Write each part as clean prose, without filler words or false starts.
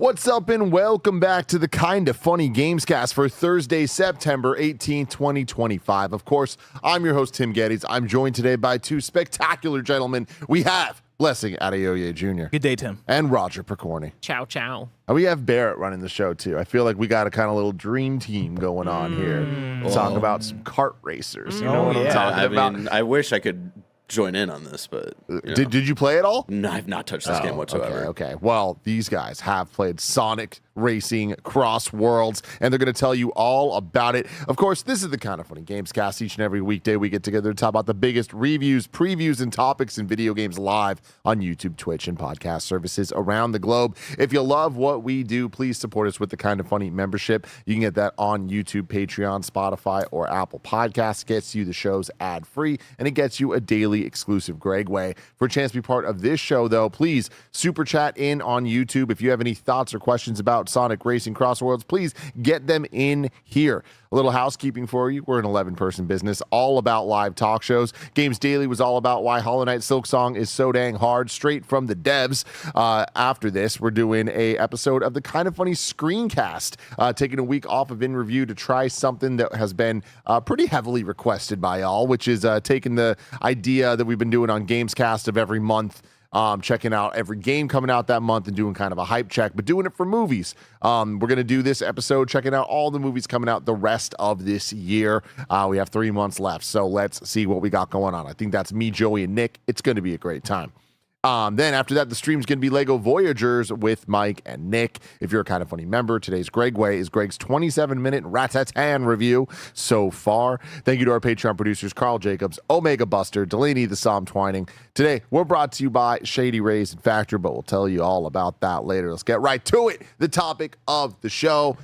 What's up and welcome back to the Kinda Funny Gamescast for Thursday, September 18, 2025. Of course, I'm your host, Tim Geddes. I'm joined today by two spectacular gentlemen. We have Blessing Adeoye Jr. Good day, Tim. And Roger Picorni. Ciao, ciao. And we have Barrett running the show, too. I feel like we got a kind of little dream team going on here. Talking about some kart racers. You know what I'm talking about? Mean, I wish I could join in on this, but did you play it all? No, I've not touched this game whatsoever. Okay. Well, these guys have played Sonic Racing Crossworlds, and they're going to tell you all about it. Of course, this is the Kinda Funny Gamescast. Each and every weekday, we get together to talk about the biggest reviews, previews, and topics in video games live on YouTube, Twitch, and podcast services around the globe. If you love what we do, please support us with the Kinda Funny membership. You can get that on YouTube, Patreon, Spotify, or Apple Podcasts. It gets you the shows ad-free, and it gets you a daily exclusive Greg Way. For a chance to be part of this show, though, please super chat in on YouTube. If you have any thoughts or questions about Sonic Racing Crossworlds, please get them in here. A little housekeeping for you. We're an 11-person business, all about live talk shows. Games Daily was all about why Hollow Knight Silksong is so dang hard, straight from the devs. After this, we're doing a episode of the Kinda Funny Screencast, taking a week off of In Review to try something that has been pretty heavily requested by y'all, which is taking the idea that we've been doing on Gamescast of every month, checking out every game coming out that month and doing kind of a hype check, but doing it for movies. We're going to do this episode checking out all the movies coming out the rest of this year. We have 3 months left, so let's see what we got going on. I think that's me, Joey, and Nick. It's going to be a great time. Then after that, the stream's going to be Lego Voyagers with Mike and Nick. If you're a Kinda Funny member, today's Greg Way is Greg's 27-minute Ratatan review so far. Thank you to our Patreon producers, Carl Jacobs, Omega Buster, Delaney the Psalm Twining. Today, we're brought to you by Shady Rays and Factor, but we'll tell you all about that later. Let's get right to it. The topic of the show.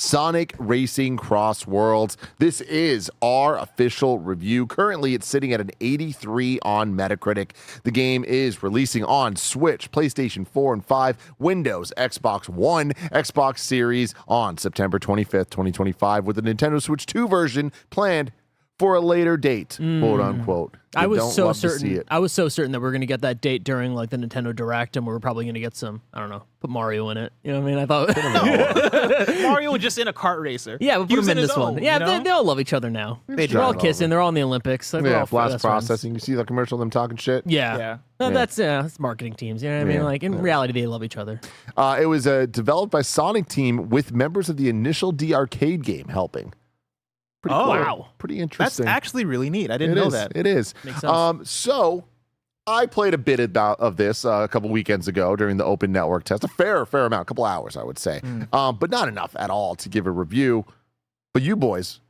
Sonic Racing Crossworlds. This is our official review. Currently, it's sitting at an 83 on Metacritic. The game is releasing on Switch, PlayStation 4 and 5, Windows, Xbox One, Xbox Series on September 25th, 2025, with the Nintendo Switch 2 version planned for a later date, quote unquote. I was so certain that we were going to get that date during like the Nintendo Direct, and we were probably going to get some, I don't know, put Mario in it. You know what I mean? I thought Mario was just in a kart racer. Yeah, we'll put him in this one. Yeah, you know? they all love each other now. They're all kissing. They're all in the Olympics. Like, Yeah, blast processing. You see the commercial of them talking shit? Yeah. That's marketing teams. You know what I mean? Like in reality, they love each other. It was developed by Sonic Team with members of the initial D Arcade game helping. Pretty cool. Wow. Pretty interesting. That's actually really neat. I didn't know that. It is. Makes sense. So I played a bit of this a couple weekends ago during the open network test. A fair amount, a couple hours, I would say. But not enough at all to give a review. But you boys,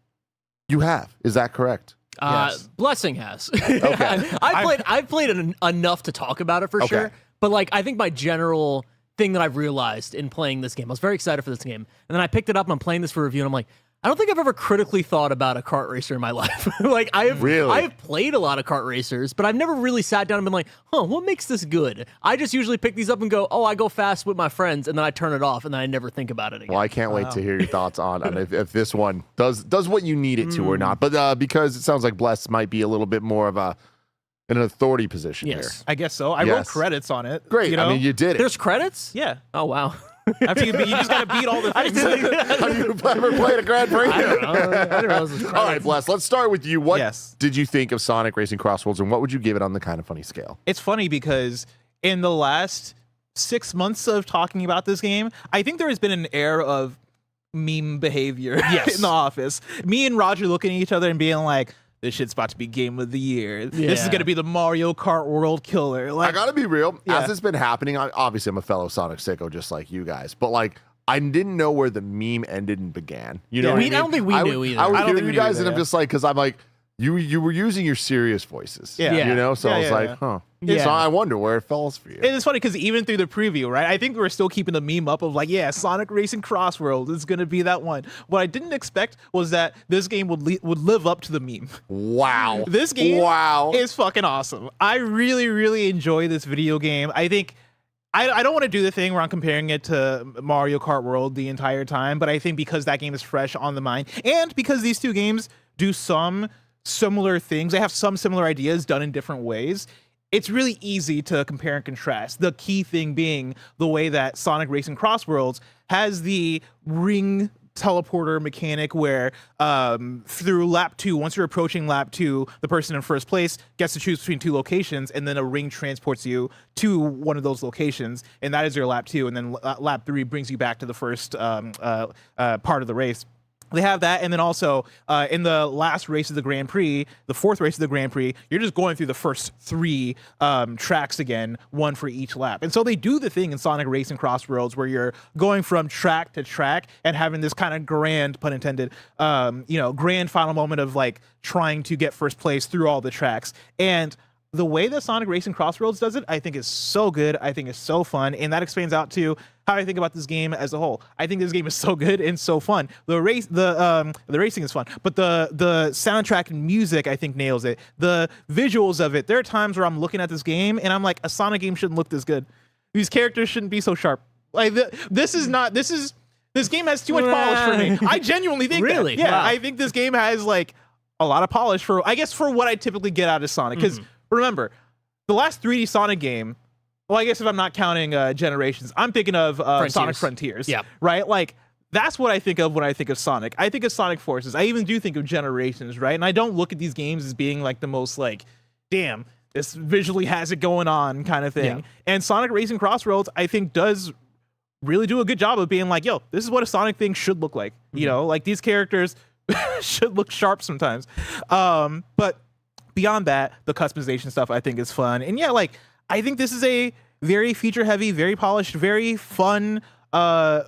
you have. Is that correct? Yes. Blessing has. Okay. I've played enough to talk about it for sure. But like, I think my general thing that I've realized in playing this game, I was very excited for this game, and then I picked it up and I'm playing this for review, and I'm like, I don't think I've ever critically thought about a kart racer in my life. Like I've played a lot of kart racers, but I've never really sat down and been like, what makes this good? I just usually pick these up and go, I go fast with my friends, and then I turn it off, and then I never think about it again. Well, I can't wait to hear your thoughts on if this one does what you need it to or not. But because it sounds like Bless might be a little bit more of an authority position here. I guess so. I wrote credits on it. Great. You know? I mean, you did it. There's credits? Yeah. Oh, wow. After you just got to beat all the things. Have you ever played a Grand Prix? I don't know. I didn't realize it was All right, Bless, let's start with you. What Yes. did you think of Sonic Racing Crossworlds, and what would you give it on the Kinda Funny scale? It's funny because in the last 6 months of talking about this game, I think there has been an air of meme behavior in the office. Me and Roger looking at each other and being like, this shit's about to be game of the year. This is going to be the Mario Kart World Killer. Like, I gotta be real. As it's been happening, obviously I'm a fellow Sonic sicko just like you guys, but like I didn't know where the meme ended and began. You know what I mean? I don't think we knew either. I would I don't hear think you we guys, knew and either, I'm just like, because I'm like, you were using your serious voices. Yeah. You know? So I was like, yeah. huh. Yeah. So I wonder where it falls for you. And it's funny because even through the preview, right? I think we're still keeping the meme up of like, Sonic Racing Crossworld is going to be that one. What I didn't expect was that this game would live up to the meme. Wow. This game is fucking awesome. I really, really enjoy this video game. I think I don't want to do the thing where I'm comparing it to Mario Kart World the entire time, but I think because that game is fresh on the mind, and because these two games do some similar things, they have some similar ideas done in different ways, it's really easy to compare and contrast. The key thing being the way that Sonic Racing Crossworlds has the ring teleporter mechanic where through lap 2, once you're approaching lap 2, the person in first place gets to choose between 2 locations, and then a ring transports you to one of those locations, and that is your lap 2, and then lap 3 brings you back to the first part of the race. They have that, and then also in the last race of the Grand Prix, the 4th race of the Grand Prix, you're just going through the first 3 tracks again, 1 for each lap. And so they do the thing in Sonic Racing Crossworlds where you're going from track to track and having this kind of grand, pun intended, grand final moment of like trying to get first place through all the tracks. And the way that Sonic Racing Crossworlds does it, I think is so good. I think it's so fun, and that expands out to how I think about this game as a whole. I think this game is so good and so fun. The racing is fun, but the soundtrack and music I think nails it. The visuals of it. There are times where I'm looking at this game and I'm like, a Sonic game shouldn't look this good. These characters shouldn't be so sharp. Like this game has too much polish for me. I genuinely think really? That. Yeah, wow. I think this game has like a lot of polish for what I typically get out of Sonic. Because remember, the last 3D Sonic game, well, I guess if I'm not counting Generations, I'm thinking of Sonic Frontiers. Yeah. Right? Like, that's what I think of when I think of Sonic. I think of Sonic Forces. I even do think of Generations, right? And I don't look at these games as being like the most like, damn, this visually has it going on kind of thing. Yeah. And Sonic Racing Crossroads, I think, does really do a good job of being like, yo, this is what a Sonic thing should look like. You know, like these characters should look sharp sometimes. But beyond that, the customization stuff I think is fun. And yeah, like I think this is a very feature heavy, very polished, very fun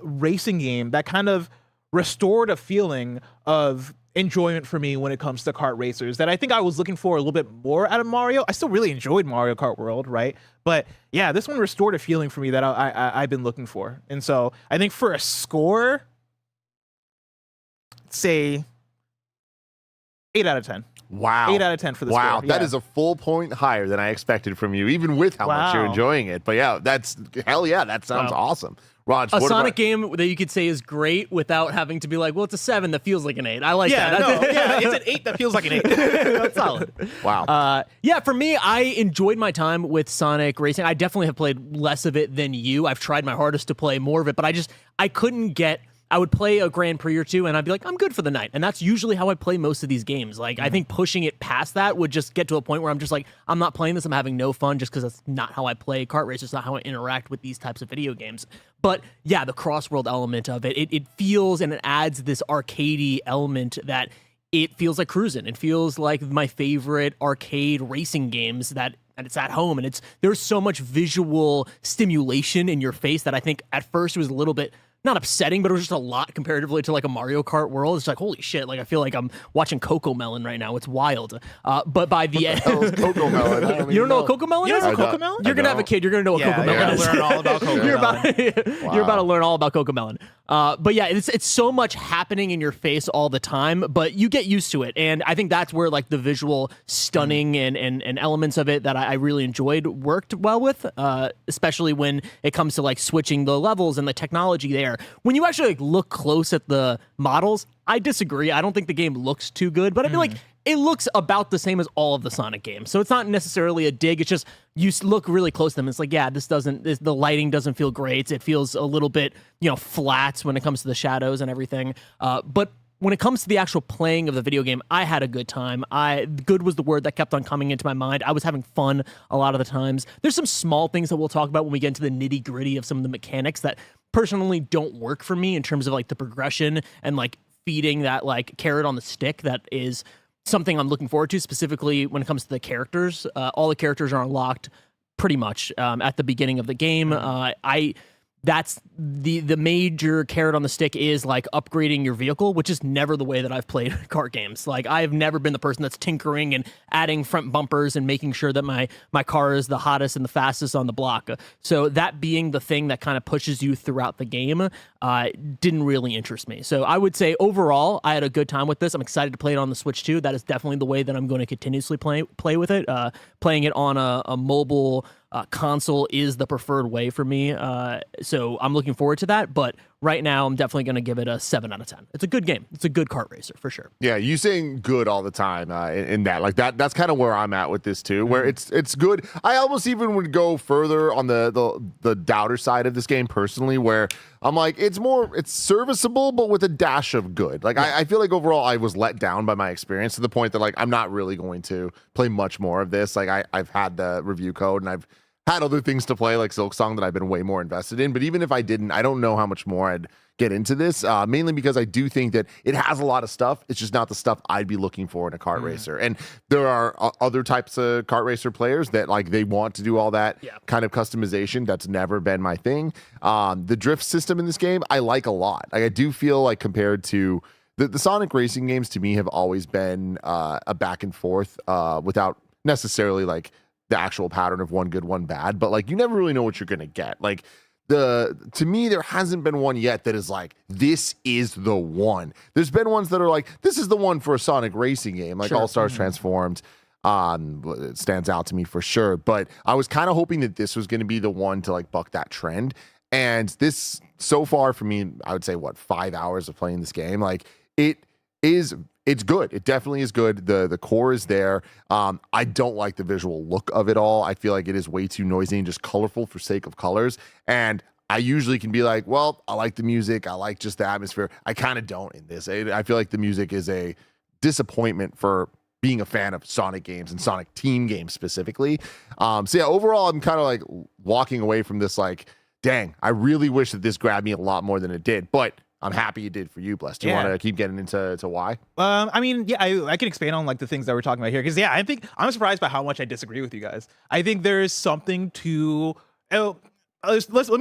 racing game that kind of restored a feeling of enjoyment for me when it comes to kart racers that I think I was looking for a little bit more out of Mario. I still really enjoyed Mario Kart World, right? But yeah, this one restored a feeling for me that I've been looking for. And so I think for a score, say 8 out of 10. Wow. 8 out of 10 for the wow. score. That Yeah. is a full point higher than I expected from you, even with how much you're Wow. enjoying it. But yeah, hell yeah, that sounds awesome. Raj, A what Sonic about- game that you could say is great without having to be like, well, it's a 7 that feels like an 8. I like Yeah, that. no, yeah, it's an 8 that feels like an 8. That's solid. Wow. Yeah, for me, I enjoyed my time with Sonic Racing. I definitely have played less of it than you. I've tried my hardest to play more of it, but I couldn't get. I would play a Grand Prix or two, and I'd be like, I'm good for the night. And that's usually how I play most of these games. Like, I think pushing it past that would just get to a point where I'm just like, I'm not playing this. I'm having no fun just because that's not how I play kart race. It's not how I interact with these types of video games. But yeah, the cross-world element of it feels and it adds this arcadey element that it feels like cruising. It feels like my favorite arcade racing games that it's at home, and there's so much visual stimulation in your face that I think at first it was a little bit not upsetting, but it was just a lot comparatively to like a Mario Kart World. It's like, holy shit, like I feel like I'm watching Coco Melon right now. It's wild. But by the end, Coco Melon. I you don't know what Coco Melon You is? don't know Coco Melon? You're gonna have a kid. You're gonna know what Coco Melon is. Learn all about Coco You're Melon. you're about to learn all about Coco Melon. But yeah, it's so much happening in your face all the time, but you get used to it. And I think that's where like the visual stunning and elements of it that I really enjoyed worked well with, especially when it comes to like switching the levels and the technology there. When you actually like look close at the models, I disagree. I don't think the game looks too good, but I feel like it looks about the same as all of the Sonic games. So it's not necessarily a dig. It's just you look really close to them. It's like, yeah, the lighting doesn't feel great. It feels a little bit, flat when it comes to the shadows and everything. But when it comes to the actual playing of the video game, I had a good time. Good was the word that kept on coming into my mind. I was having fun a lot of the times. There's some small things that we'll talk about when we get into the nitty gritty of some of the mechanics that personally don't work for me in terms of like the progression and like feeding that like carrot on the stick that is something I'm looking forward to, specifically when it comes to the characters. All the characters are unlocked pretty much at the beginning of the game. That's the major carrot on the stick is like upgrading your vehicle, which is never the way that I've played kart games. Like I've never been the person that's tinkering and adding front bumpers and making sure that my car is the hottest and the fastest on the block. So that being the thing that kind of pushes you throughout the game didn't really interest me. So I would say overall, I had a good time with this. I'm excited to play it on the Switch too. That is definitely the way that I'm going to continuously play with it. Playing it on a mobile console is the preferred way for me. So I'm looking forward to that. But right now I'm definitely going to give it a 7 out of 10. It's a good game. It's a good kart racer for sure. Yeah, you saying good all the time in that. Like that's kind of where I'm at with this too, where it's good. I almost even would go further on the doubter side of this game personally, where I'm like, it's serviceable, but with a dash of good. Like I feel like overall I was let down by my experience to the point that like I'm not really going to play much more of this. Like I've had the review code and I've had other things to play like Silksong that I've been way more invested in. But even if I didn't, I don't know how much more I'd get into this, mainly because I do think that it has a lot of stuff. It's just not the stuff I'd be looking for in a kart racer. And there are other types of kart racer players that like they want to do all that kind of customization. That's never been my thing. The drift system in this game, I like a lot. Like, I do feel like compared to the Sonic racing games, to me have always been a back and forth without necessarily like the actual pattern of one good, one bad, but like you never really know what you're gonna get. Like to me, there hasn't been one yet that is like, this is the one. There's been ones that are like, this is the one for a Sonic racing game, like All Stars Transformed. It stands out to me for sure. But I was kind of hoping that this was going to be the one to like buck that trend. And this, so far for me, I would say 5 hours of playing this game, like it's good. It definitely is good. The core is there. I don't like the visual look of it all. I feel like it is way too noisy and just colorful for sake of colors. And I usually can be like, well, I like the music. I like just the atmosphere. I kind of don't in this. I feel like the music is a disappointment for being a fan of Sonic games and Sonic team games specifically. So yeah, overall, I'm kind of like walking away from this like, dang, I really wish that this grabbed me a lot more than it did. But I'm happy it did for you, Bless. Do you want to keep getting into why? I mean, yeah, I can expand on like the things that we're talking about here, because yeah, I think I'm surprised by how much I disagree with you guys. I think there is something to let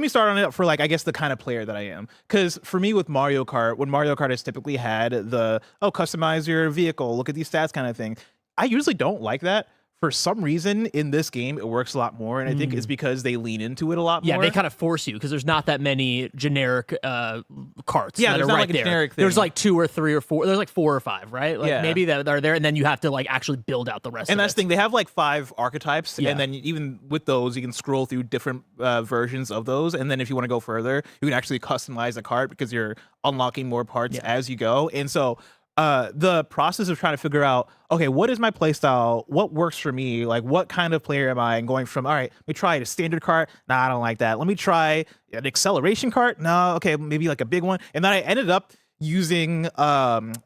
me start on it for like, I guess, the kind of player that I am. Because for me with Mario Kart, when Mario Kart has typically had the customize your vehicle, look at these stats kind of thing, I usually don't like that. For some reason in this game, it works a lot more, and I think it's because they lean into it a lot more. Yeah, they kind of force you because there's not that many generic carts. Yeah, that there's are not right like a there. generic thing. There's like 2 or 3 or 4. There's like 4 or 5, right? Like maybe that are there, and then you have to like actually build out the rest. And of that's it. the thing. They have like 5 archetypes, and then even with those, you can scroll through different versions of those. And then if you want to go further, you can actually customize a cart because you're unlocking more parts as you go. And so the process of trying to figure out, okay, what is my play style? What works for me? Like, what kind of player am I? And going from, all right, let me try a standard cart. Nah, I don't like that. Let me try an acceleration cart. No, okay, maybe like a big one. And then I ended up using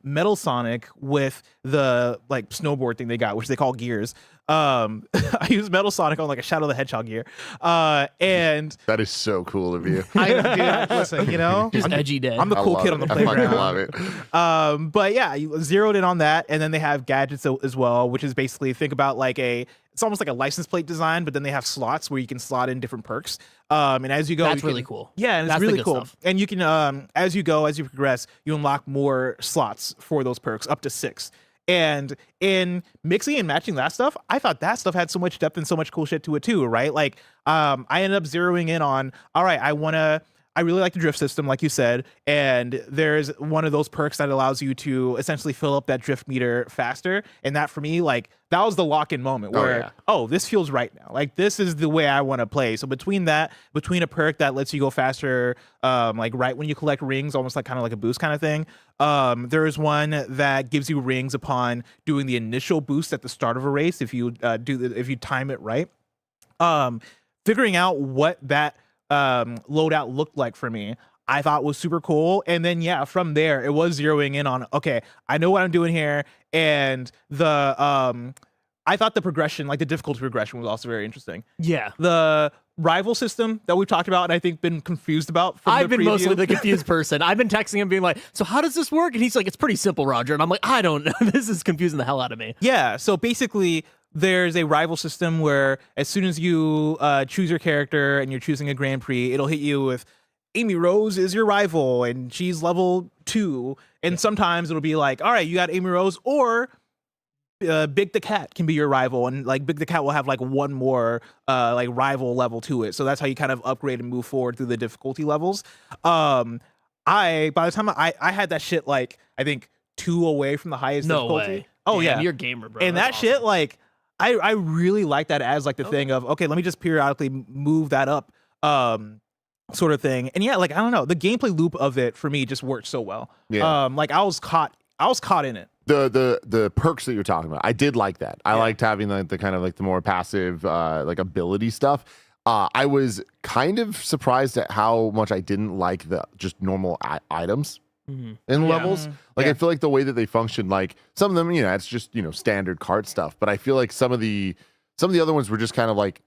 Metal Sonic with the like snowboard thing they got, which they call gears. I use Metal Sonic on like a Shadow the Hedgehog gear. And that is so cool of you. Listen, you know, just edgy day. I'm the cool kid on the playground. I love it. But yeah, you zeroed in on that, and then they have gadgets as well, which is basically, think about like it's almost like a license plate design, but then they have slots where you can slot in different perks. And as you go, that's really cool. Yeah, and it's really cool. Stuff. And you can, as you progress, you unlock more slots for those perks, up to 6. And in mixing and matching that stuff, I thought that stuff had so much depth and so much cool shit to it too, right? Like, I ended up zeroing in on, all right, I really like the drift system, like you said, and there's one of those perks that allows you to essentially fill up that drift meter faster. And that for me, like, that was the lock-in moment where, this feels right now. Like, this is the way I want to play. So between a perk that lets you go faster, like right when you collect rings, almost like kind of like a boost kind of thing. There's one that gives you rings upon doing the initial boost at the start of a race if you if you time it right. Figuring out what that loadout looked like for me, I thought was super cool. And then from there it was zeroing in on, okay, I know what I'm doing here. And I thought the progression, like the difficulty progression, was also very interesting. Yeah, the rival system that we've talked about and I think been confused about from I've been mostly the confused person. I've been texting him being like, so how does this work? And he's like, it's pretty simple, Roger. And I'm like, I don't know. This is confusing the hell out of me. Yeah, so basically there's a rival system where as soon as you choose your character and you're choosing a Grand Prix, it'll hit you with Amy Rose is your rival and she's level 2. And sometimes it'll be like, all right, you got Amy Rose, or Big the Cat can be your rival, and like Big the Cat will have like one more like rival level to it. So that's how you kind of upgrade and move forward through the difficulty levels. By the time I had that shit like I think 2 away from the highest difficulty. Way. Oh Damn, yeah, you're a gamer, bro. And That's that shit like I really like that as like the thing of, okay, let me just periodically move that up. sort of thing. And yeah, like I don't know, the gameplay loop of it for me just worked so well. Yeah. Like I was caught in it. The perks that you're talking about, I did like that. I liked having the kind of like the more passive like ability stuff. I was kind of surprised at how much I didn't like the just normal items in levels. Like I feel like the way that they function, like some of them, it's just standard card stuff. But I feel like some of the other ones were just kind of like.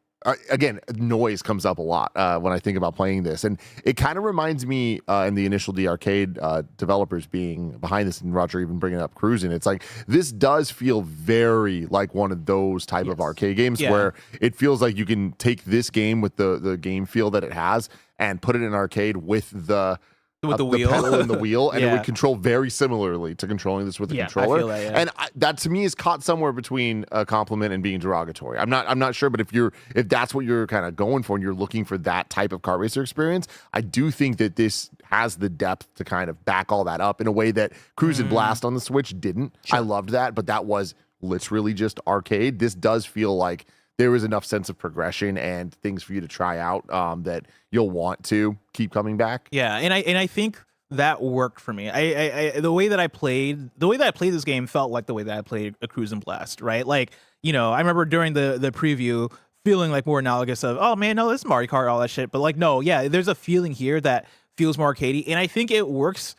Again, noise comes up a lot when I think about playing this, and it kind of reminds me in the initial D Arcade developers being behind this, and Roger even bringing up cruising. It's like this does feel very like one of those type of arcade games where it feels like you can take this game with the game feel that it has and put it in arcade with the wheel, pedal and the wheel, and it would control very similarly to controlling this with the controller. I feel that, and that to me is caught somewhere between a compliment and being derogatory. I'm not sure, but if that's what you're kind of going for and you're looking for that type of kart racer experience, I do think that this has the depth to kind of back all that up in a way that Cruise and Blast on the Switch didn't. I loved that, but that was literally just arcade. This does feel like there is enough sense of progression and things for you to try out that you'll want to keep coming back. Yeah, and I think that worked for me. I the way that I played this game felt like the way that I played a Cruise and Blast, right? Like, I remember during the preview feeling like more analogous of, oh man, no, this is Mario Kart, all that shit. But like, no, yeah, there's a feeling here that feels more arcadey, and I think it works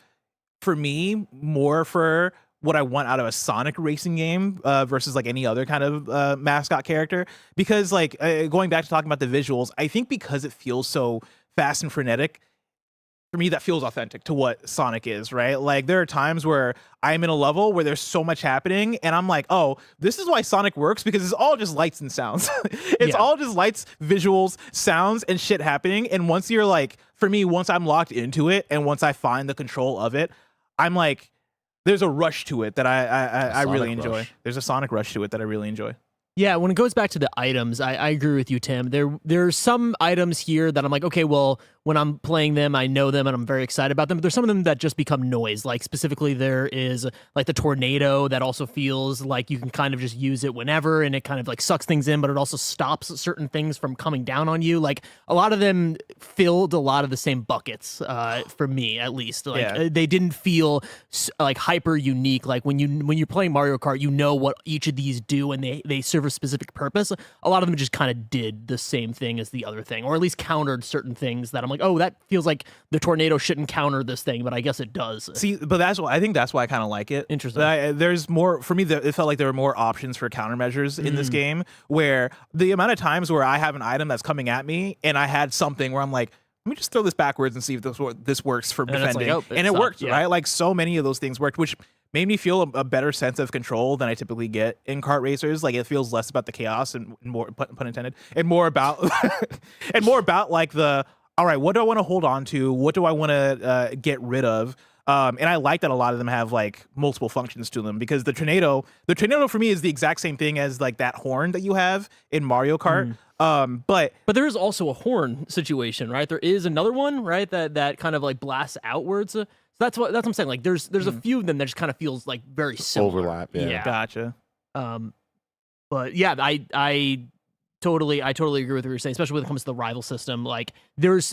for me more for what I want out of a Sonic racing game versus like any other kind of mascot character. Because like going back to talking about the visuals, I think because it feels so fast and frenetic, for me that feels authentic to what Sonic is, right? Like there are times where I'm in a level where there's so much happening and I'm like, oh, this is why Sonic works, because it's all just lights and sounds. It's all just lights, visuals, sounds, and shit happening. And once you're like, for me, once I'm locked into it and once I find the control of it, I'm like, there's a rush to it that I really enjoy. Rush. There's a Sonic rush to it that I really enjoy. Yeah, when it goes back to the items, I agree with you, Tim. There's some items here that I'm like, okay, well, when I'm playing them, I know them and I'm very excited about them. But there's some of them that just become noise. Like specifically, there is like the tornado that also feels like you can kind of just use it whenever, and it kind of like sucks things in, but it also stops certain things from coming down on you. Like a lot of them filled a lot of the same buckets for me, at least. Like they didn't feel like hyper unique. Like when you're playing Mario Kart, you know what each of these do, and they serve a specific purpose. A lot of them just kind of did the same thing as the other thing, or at least countered certain things that I'm like, oh, that feels like the tornado shouldn't counter this thing, but I guess it does. See, but I think that's why I kind of like it. Interesting. There's more for me. It felt like there were more options for countermeasures in this game, where the amount of times where I have an item that's coming at me and I had something where I'm like, let me just throw this backwards and see if this works for defending, and it worked, right? Like so many of those things worked, which made me feel a better sense of control than I typically get in kart racers. Like it feels less about the chaos and more, pun intended, and more about and more about like all right, what do I want to hold on to? What do I want to get rid of? And I like that a lot of them have like multiple functions to them, because the tornado for me is the exact same thing as like that horn that you have in Mario Kart. But there is also a horn situation, right? There is another one, right? That kind of like blasts outwards. So that's what I'm saying. Like there's a few of them that just kind of feels like very similar. Overlap. Yeah. Gotcha. But yeah, I totally agree with what you're saying, especially when it comes to the rival system. Like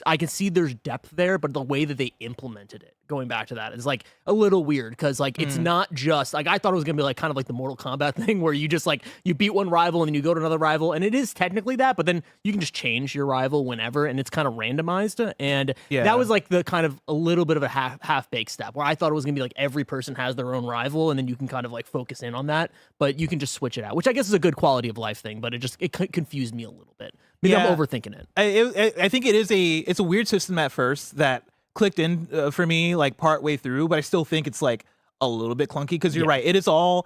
I can see there's depth there, but the way that they implemented it, going back to that, is like a little weird, because like it's not just like, I thought it was gonna be like kind of like the Mortal Kombat thing where you just like you beat one rival and then you go to another rival, and it is technically that, but then you can just change your rival whenever, and it's kind of randomized. And that was like the kind of a little bit of a half-baked step, where I thought it was gonna be like every person has their own rival and then you can kind of like focus in on that, but you can just switch it out, which I guess is a good quality of life thing, but it confused me a little bit. Maybe I'm overthinking it. I think it's a weird system at first that clicked in for me like part way through, but I still think it's like a little bit clunky, because you're right, it's all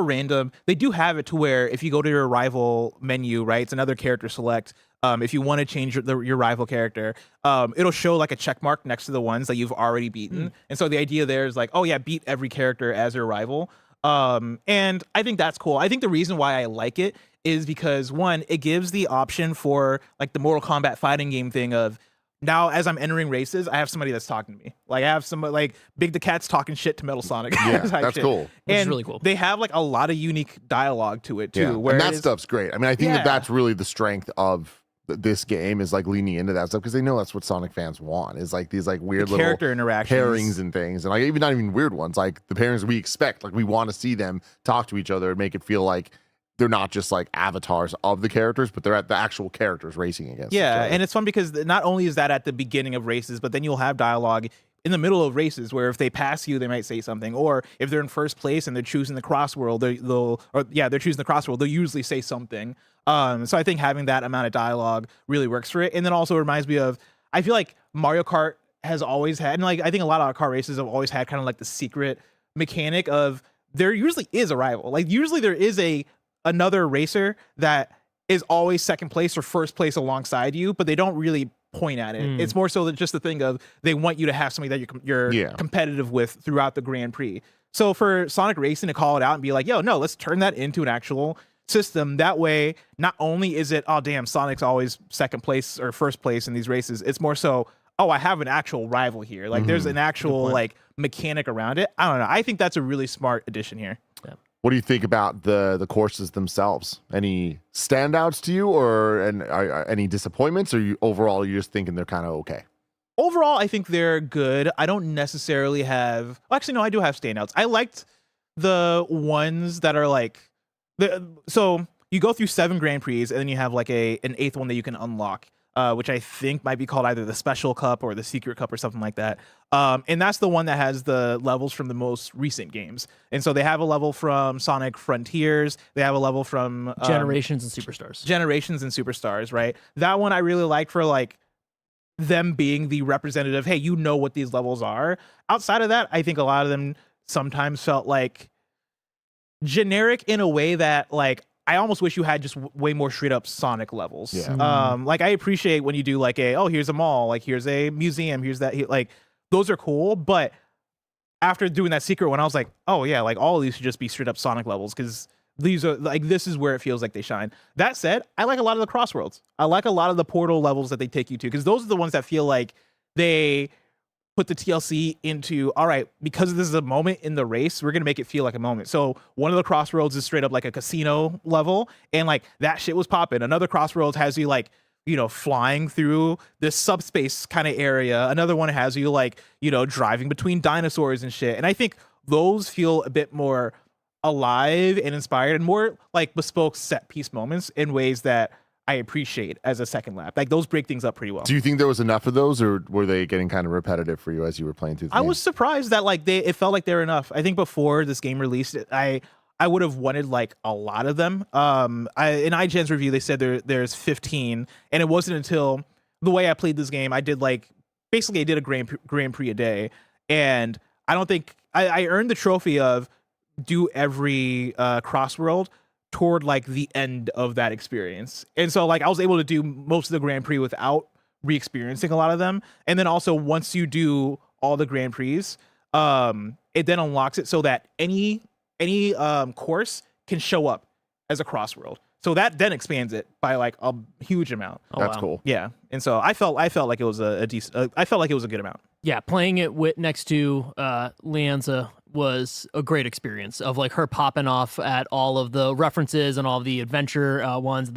random. They do have it to where if you go to your rival menu, right, it's another character select. If you want to change your rival character, it'll show like a check mark next to the ones that you've already beaten. And so the idea there is like, oh yeah, beat every character as your rival. And I think that's cool. I think the reason why I like it is because, one, it gives the option for like the Mortal Kombat fighting game thing of, now as I'm entering races, I have somebody that's talking to me. Like I have somebody like Big the Cat's talking shit to Metal Sonic. Yeah, that's cool. Which is really cool. They have like a lot of unique dialogue to it too. Yeah. Where and that stuff's great. I mean, I think that's really the strength of this game is like leaning into that stuff because they know that's what Sonic fans want. Is like these like weird little character interactions, pairings and things, and like even not even weird ones, like the pairings we expect. Like we want to see them talk to each other and make it feel like they're not just like avatars of the characters, but they're at the actual characters racing against each other. And it's fun because not only is that at the beginning of races, but then you'll have dialogue in the middle of races where if they pass you, they might say something, or if they're in first place and they're choosing the Crossworld, they're choosing the Crossworld, they'll usually say something. So I think having that amount of dialogue really works for it. And then also reminds me of, I feel like Mario Kart has always had, and like I think a lot of kart races have always had kind of like the secret mechanic of there usually is a rival. Like usually there is another racer that is always second place or first place alongside you, but they don't really point at it. It's more so that just the thing of they want you to have somebody that you're competitive with throughout the Grand Prix. So for Sonic Racing to call it out and be like, yo, no, let's turn that into an actual system. That way, not only is it, oh, damn, Sonic's always second place or first place in these races, it's more so, oh, I have an actual rival here. Like there's an actual like mechanic around it. I don't know. I think that's a really smart addition here. Yeah. What do you think about the courses themselves? Any standouts to you, or any disappointments, or you're just thinking they're kind of okay? Overall, I think they're good. I don't necessarily have. Actually, no, I do have standouts. I liked the ones that are like so you go through 7 Grand Prix, and then you have like an 8th one that you can unlock, which I think might be called either the Special Cup or the Secret Cup or something like that. And that's the one that has the levels from the most recent games. And so they have a level from Sonic Frontiers. They have a level from Generations and Superstars. Generations and Superstars, right? That one I really like for like them being the representative. Hey, you know what these levels are. Outside of that, I think a lot of them sometimes felt like generic in a way that like I almost wish you had just way more straight up Sonic levels. Yeah. Like I appreciate when you do like here's a mall, like here's a museum, here's that, like those are cool. But after doing that secret one, I was like, oh yeah, like all of these should just be straight up Sonic levels because these are like, this is where it feels like they shine. That said, I like a lot of the Crossworlds. I like a lot of the portal levels that they take you to because those are the ones that feel like they put the TLC into, all right, because this is a moment in the race, we're going to make it feel like a moment. So one of the Crossroads is straight up like a casino level, and like that shit was popping. Another Crossroads has you like, you know, flying through this subspace kind of area. Another one has you like, you know, driving between dinosaurs and shit. And I think those feel a bit more alive and inspired and more like bespoke set piece moments in ways that I appreciate as a second lap. Like those break things up pretty well. Do you think there was enough of those, or were they getting kind of repetitive for you as you were playing through the I game? was surprised that like it felt like they were enough. I think before this game released, I would have wanted like a lot of them. In IGN's review, they said there's 15, and it wasn't until the way I played this game, I did like basically I did a Grand Prix a day, and I don't think I earned the trophy of do every Crossworld toward like the end of that experience. And so like I was able to do most of the Grand Prix without re-experiencing a lot of them. And then also once you do all the Grand Prix, it then unlocks it so that any course can show up as a Crossworld. So that then expands it by like a huge amount. That's cool. Yeah. And so I felt like it was a decent I felt like it was a good amount. Yeah, playing it next to Leanza was a great experience of like her popping off at all of the references and all of the adventure ones.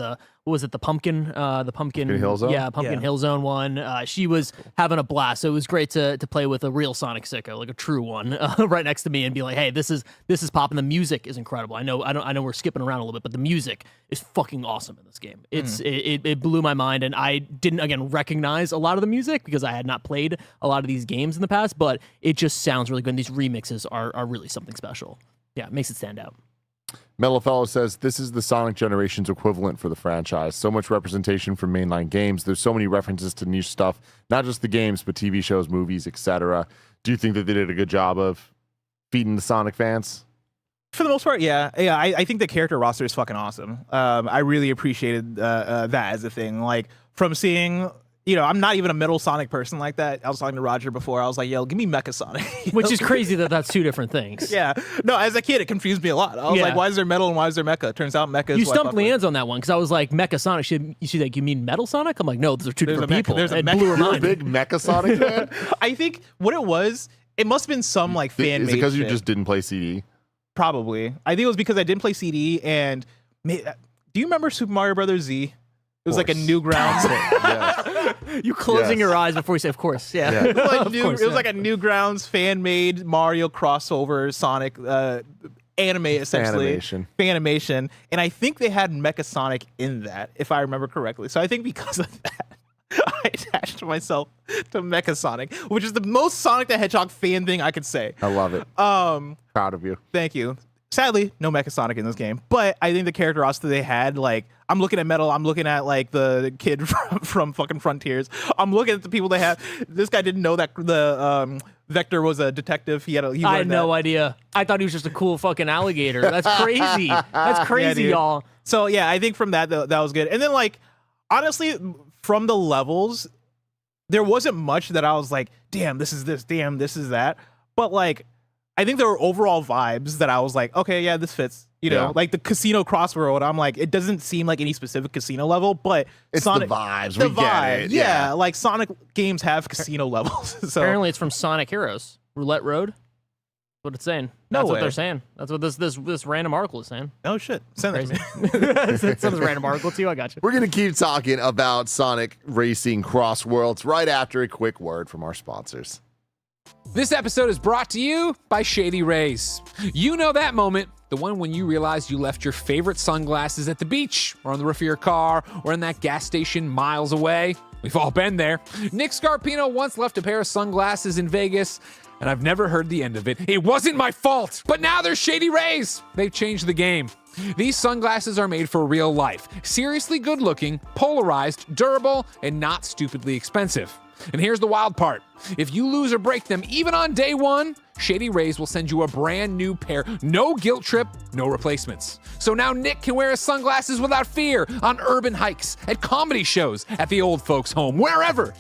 What was it? The pumpkin Hill Zone? Yeah, Pumpkin Hill Zone one. She was having a blast. So it was great to play with a real Sonic sicko, like a true one, right next to me and be like, hey, this is popping. The music is incredible. I know we're skipping around a little bit, but the music is fucking awesome in this game. It blew my mind, and I didn't again recognize a lot of the music because I had not played a lot of these games in the past, but it just sounds really good. And these remixes are really something special. Yeah, it makes it stand out. Mellow Fellow says, this is the Sonic Generations equivalent for the franchise. So much representation from mainline games. There's so many references to niche stuff, not just the games, but TV shows, movies, etc. Do you think that they did a good job of feeding the Sonic fans? For the most part, yeah. I think the character roster is fucking awesome. I really appreciated that as a thing. Like, from seeing... You know, I'm not even a Metal Sonic person like that. I was talking to Roger before. I was like, yo, give me Mecha Sonic. Which is crazy that that's two different things. Yeah. No, as a kid, it confused me a lot. I was like, why is there Metal and why is there Mecha? Turns out Mecha is You stumped Leanne's on that one because I was like, Mecha Sonic. She's like, you mean Metal Sonic? I'm like, no, those are two different people. There's a blew her You're a mind. big Mecha Sonic fan? I think what it was, it must have been some like fan made Is it because you shit. just didn't play CD? Probably. I think it was because I didn't play CD and... Do you remember Super Mario Brothers Z? It was like a Newgrounds. Yes. You closing Yes. your eyes before you say, of course. Yeah. Yeah. It was like Of course, like a Newgrounds fan-made Mario crossover Sonic anime, essentially. Fanimation. And I think they had Mecha Sonic in that, if I remember correctly. So I think because of that, I attached myself to Mecha Sonic, which is the most Sonic the Hedgehog fan thing I could say. I love it. Proud of you. Thank you. Sadly, no Mecha Sonic in this game, but I think the character roster they had, like, I'm looking at Metal, I'm looking at, like, the kid from fucking Frontiers, I'm looking at the people they have. This guy didn't know that the Vector was a detective. I had no idea. I thought he was just a cool fucking alligator. That's crazy. That's crazy, dude. y'all. So, yeah, I think from that was good. And then, like, honestly, from the levels, there wasn't much that I was like, damn, this is this, damn, this is that. But, like, I think there were overall vibes that I was like, okay, yeah, this fits. You know, like the Casino Crossworld, I'm like, it doesn't seem like any specific casino level, but It's Sonic, the vibes. the We get it. Yeah, like Sonic games have casino levels. So Apparently, it's from Sonic Heroes. Roulette Road? That's what it's saying. No That's what way. they're saying. That's what this random article is saying. oh shit, send that to Crazy. me. Send this random article to you. I got you. We're going to keep talking about Sonic Racing Crossworlds right after a quick word from our sponsors. This episode is brought to you by Shady Rays. You know that moment, the one when you realize you left your favorite sunglasses at the beach, or on the roof of your car, or in that gas station miles away. We've all been there. Nick Scarpino once left a pair of sunglasses in Vegas, and I've never heard the end of it. It wasn't my fault, but now they're Shady Rays. They've changed the game. These sunglasses are made for real life, seriously good looking, polarized, durable, and not stupidly expensive. And here's the wild part. If you lose or break them, even on day one, Shady Rays will send you a brand new pair. No guilt trip, no replacements. So now Nick can wear his sunglasses without fear on urban hikes, at comedy shows, at the old folks' home, wherever.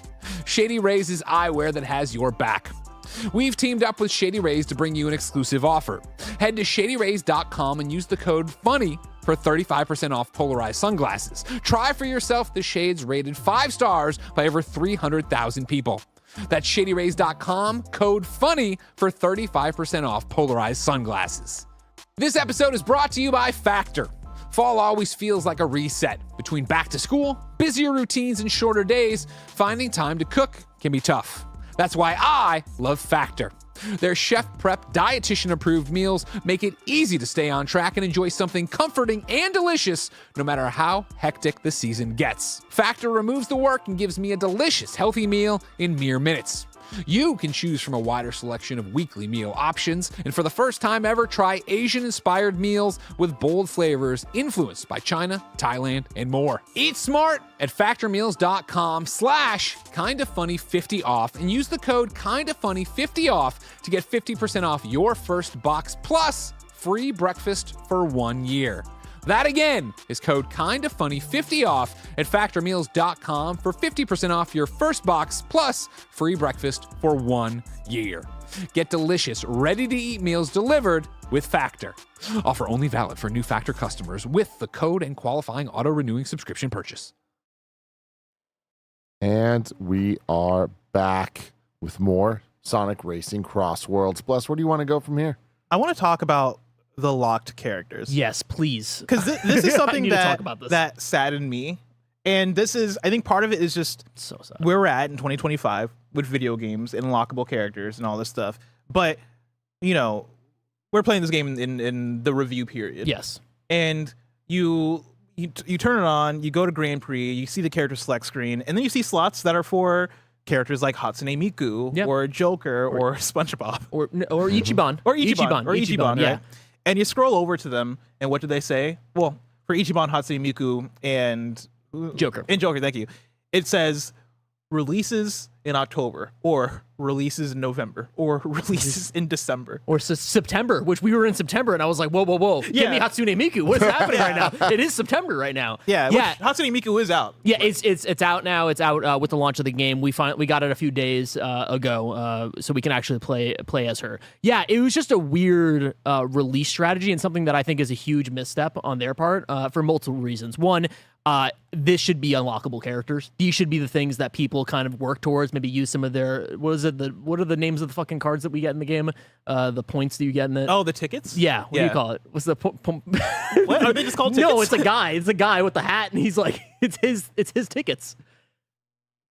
Shady Rays is eyewear that has your back. We've teamed up with Shady Rays to bring you an exclusive offer. Head to shadyrays.com and use the code FUNNY for 35% off polarized sunglasses. Try for yourself the shades rated 5 stars by over 300,000 people. That's shadyrays.com, code FUNNY for 35% off polarized sunglasses. This episode is brought to you by Factor. Fall always feels like a reset. Between back to school, busier routines, and shorter days, finding time to cook can be tough. That's why I love Factor. Their chef prep, dietitian approved meals make it easy to stay on track and enjoy something comforting and delicious no matter how hectic the season gets. Factor removes the work and gives me a delicious, healthy meal in mere minutes. You can choose from a wider selection of weekly meal options, and for the first time ever, try Asian-inspired meals with bold flavors influenced by China, Thailand, and more. Eat smart at factormeals.com/kindafunny50 off and use the code kindafunny50 off to get 50% off your first box plus free breakfast for 1 year. That again is code kindafunny50 off at factormeals.com for 50% off your first box plus free breakfast for 1 year. Get delicious, ready-to-eat meals delivered with Factor. Offer only valid for new Factor customers with the code and qualifying auto-renewing subscription purchase. And we are back with more Sonic Racing Crossworlds. Bless, where do you want to go from here? I want to talk about the locked characters. Yes, please. Because this is something need to talk about this. that saddened me. And this is, I think part of it is just So sad. where we're at in 2025 with video games and unlockable characters and all this stuff. But, you know, we're playing this game in the review period. Yes. And you turn it on, you go to Grand Prix, you see the character select screen, and then you see slots that are for characters like Hatsune Miku Yep. or Joker or SpongeBob. Or Ichiban. Or Ichiban, yeah. right? And you scroll over to them, and what do they say? Well, for Ichiban, Hatsune Miku, and Joker. Thank you. It says releases in October, or releases in November, or releases in December. Or September, which we were in September, and I was like, whoa. Give Yeah. me Hatsune Miku. What is happening right now? It is September right now. Yeah, Yeah. which Hatsune Miku is out. Yeah, it's out now. It's out with the launch of the game. We got it a few days ago, so we can actually play as her. Yeah, it was just a weird release strategy and something that I think is a huge misstep on their part for multiple reasons. One, this should be unlockable characters. These should be the things that people kind of work towards. Maybe use some of their what are the names of the fucking cards that we get in the game? The points that you get in it. Oh, the tickets? Yeah. What do you call it? What's the What are they just called tickets? No, it's a guy. It's a guy with the hat, and he's like, it's his tickets.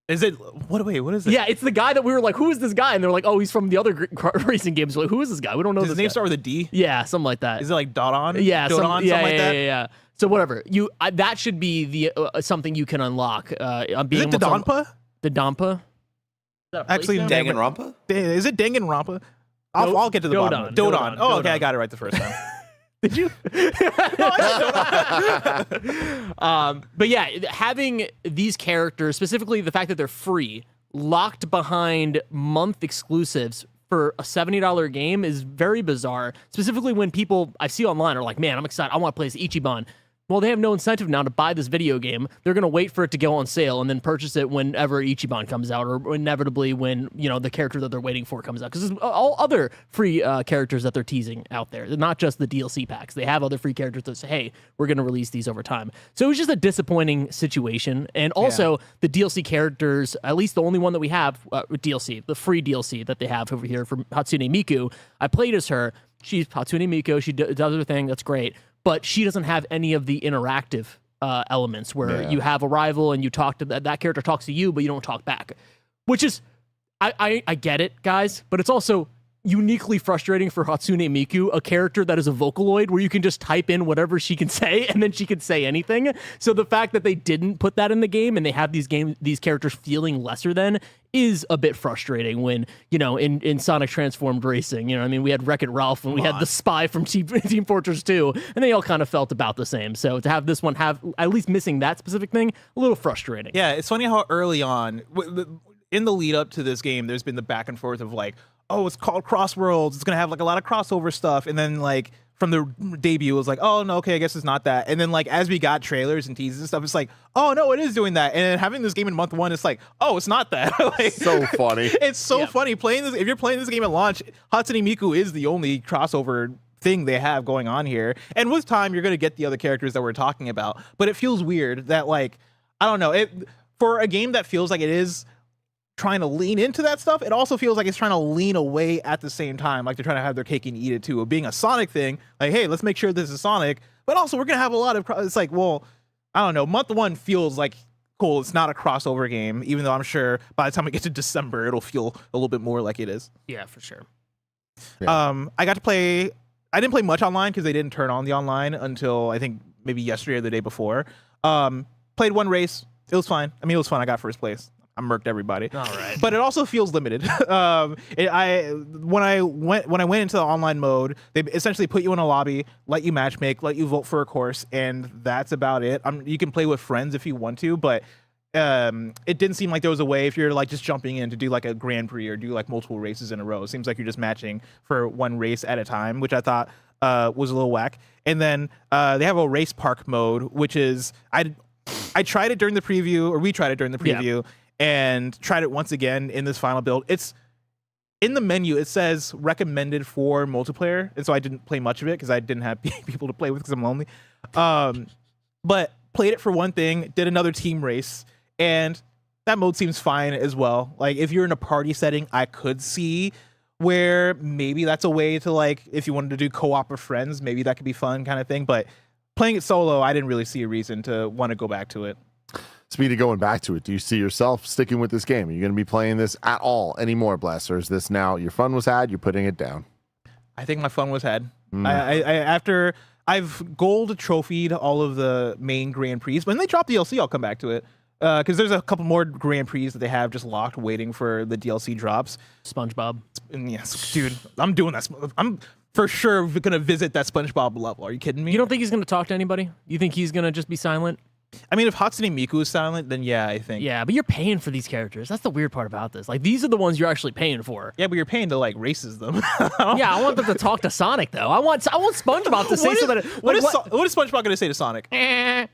Is it what? Wait, what is it? Yeah, it's the guy that we were like, who is this guy? And they're like, oh, he's from the other racing games. We're like, who is this guy? We don't know. Does his name start with a D? Yeah, something like that. Is it like Dodon? Yeah, Dodon, something like that. Yeah. So whatever. That should be the something you can unlock. Is it Dodonpa? Dodonpa? Actually, Danganronpa? Is it Danganronpa? I'll get to the bottom. of it. Dodon. Oh, okay, I got it right the first time. Did you? But yeah, having these characters, specifically the fact that they're free, locked behind month exclusives for a $70 game is very bizarre. Specifically when people I see online are like, man, I'm excited. I want to play as Ichiban. Well, they have no incentive now to buy this video game. They're going to wait for it to go on sale and then purchase it whenever Ichiban comes out, or inevitably when, the character that they're waiting for comes out. Because there's all other free characters that they're teasing out there. They're not just the DLC packs. They have other free characters that say, hey, we're going to release these over time. So it was just a disappointing situation. And also, the DLC characters, at least the only one that we have, DLC, the free DLC that they have over here for Hatsune Miku, I played as her. She's Hatsune Miku. She does her thing. That's great. But she doesn't have any of the interactive elements where you have a rival and you talk to that character talks to you, but you don't talk back, which is, I get it, guys, but it's also uniquely frustrating for Hatsune Miku, a character that is a Vocaloid where you can just type in whatever she can say and then she can say anything. So the fact that they didn't put that in the game and they have these characters feeling lesser than is a bit frustrating when, in Sonic Transformed Racing, we had Wreck-It Ralph and we had the spy from Team Fortress 2, and they all kind of felt about the same. So to have this one have at least missing that specific thing, a little frustrating. Yeah, it's funny how early on, in the lead up to this game, there's been the back and forth of like, oh, it's called Crossworlds. It's going to have like a lot of crossover stuff. And then like from the debut, it was like, oh, no, okay, I guess it's not that. And then like as we got trailers and teasers and stuff, it's like, oh, no, it is doing that. And then having this game in month one, it's like, oh, it's not that. Like, so funny. It's so funny. Playing this, if you're playing this game at launch, Hatsune Miku is the only crossover thing they have going on here. And with time, you're going to get the other characters that we're talking about. But it feels weird that like, I don't know, for a game that feels like it is trying to lean into that stuff, it also feels like it's trying to lean away at the same time, like they're trying to have their cake and eat it too, of being a Sonic thing, like, hey, let's make sure this is Sonic, but also we're gonna have a lot of it's like, well, I don't know, month one feels like cool, it's not a crossover game, even though I'm sure by the time we get to December it'll feel a little bit more like it is. Yeah, for sure. I got to play, I didn't play much online because they didn't turn on the online until I think maybe yesterday or the day before. Played one race, it was fine. I was fun. I got first place. I murked everybody. All right. But it also feels limited. When I went into the online mode, they essentially put you in a lobby, let you matchmake, let you vote for a course, and that's about it. You can play with friends if you want to, but it didn't seem like there was a way if you're like just jumping in to do like a Grand Prix or do like multiple races in a row. It seems like you're just matching for one race at a time, which I thought was a little whack. And then they have a race park mode, which is I tried it during the preview, or we tried it during the preview. Yeah. And tried it once again in this final build. It's in the menu. It says recommended for multiplayer, and so I didn't play much of it because I didn't have people to play with because I'm lonely. But played it for one thing, did another team race, and that mode seems fine as well. Like if you're in a party setting, I could see where maybe that's a way to like if you wanted to do co-op with friends, maybe that could be fun kind of thing. But playing it solo, I didn't really see a reason to want to go back to it. Speedy, going back to it, do you see yourself sticking with this game? Are you going to be playing this at all anymore, Bless? Or is this now your fun was had, you're putting it down? I think my fun was had. After I've gold trophied all of the main Grand Prix. When they drop DLC, I'll come back to it. Because there's a couple more Grand Prix that they have just locked waiting for the DLC drops. SpongeBob. And yes, dude, I'm doing that. I'm for sure going to visit that SpongeBob level. Are you kidding me? You don't think he's going to talk to anybody? You think he's going to just be silent? If Hatsune Miku is silent, then yeah, I think. Yeah, but you're paying for these characters. That's the weird part about this. Like, these are the ones you're actually paying for. Yeah, but you're paying to, like, races them. Yeah, I want them to talk to Sonic, though. I want SpongeBob to say something. What is SpongeBob going to say to Sonic? Yeah?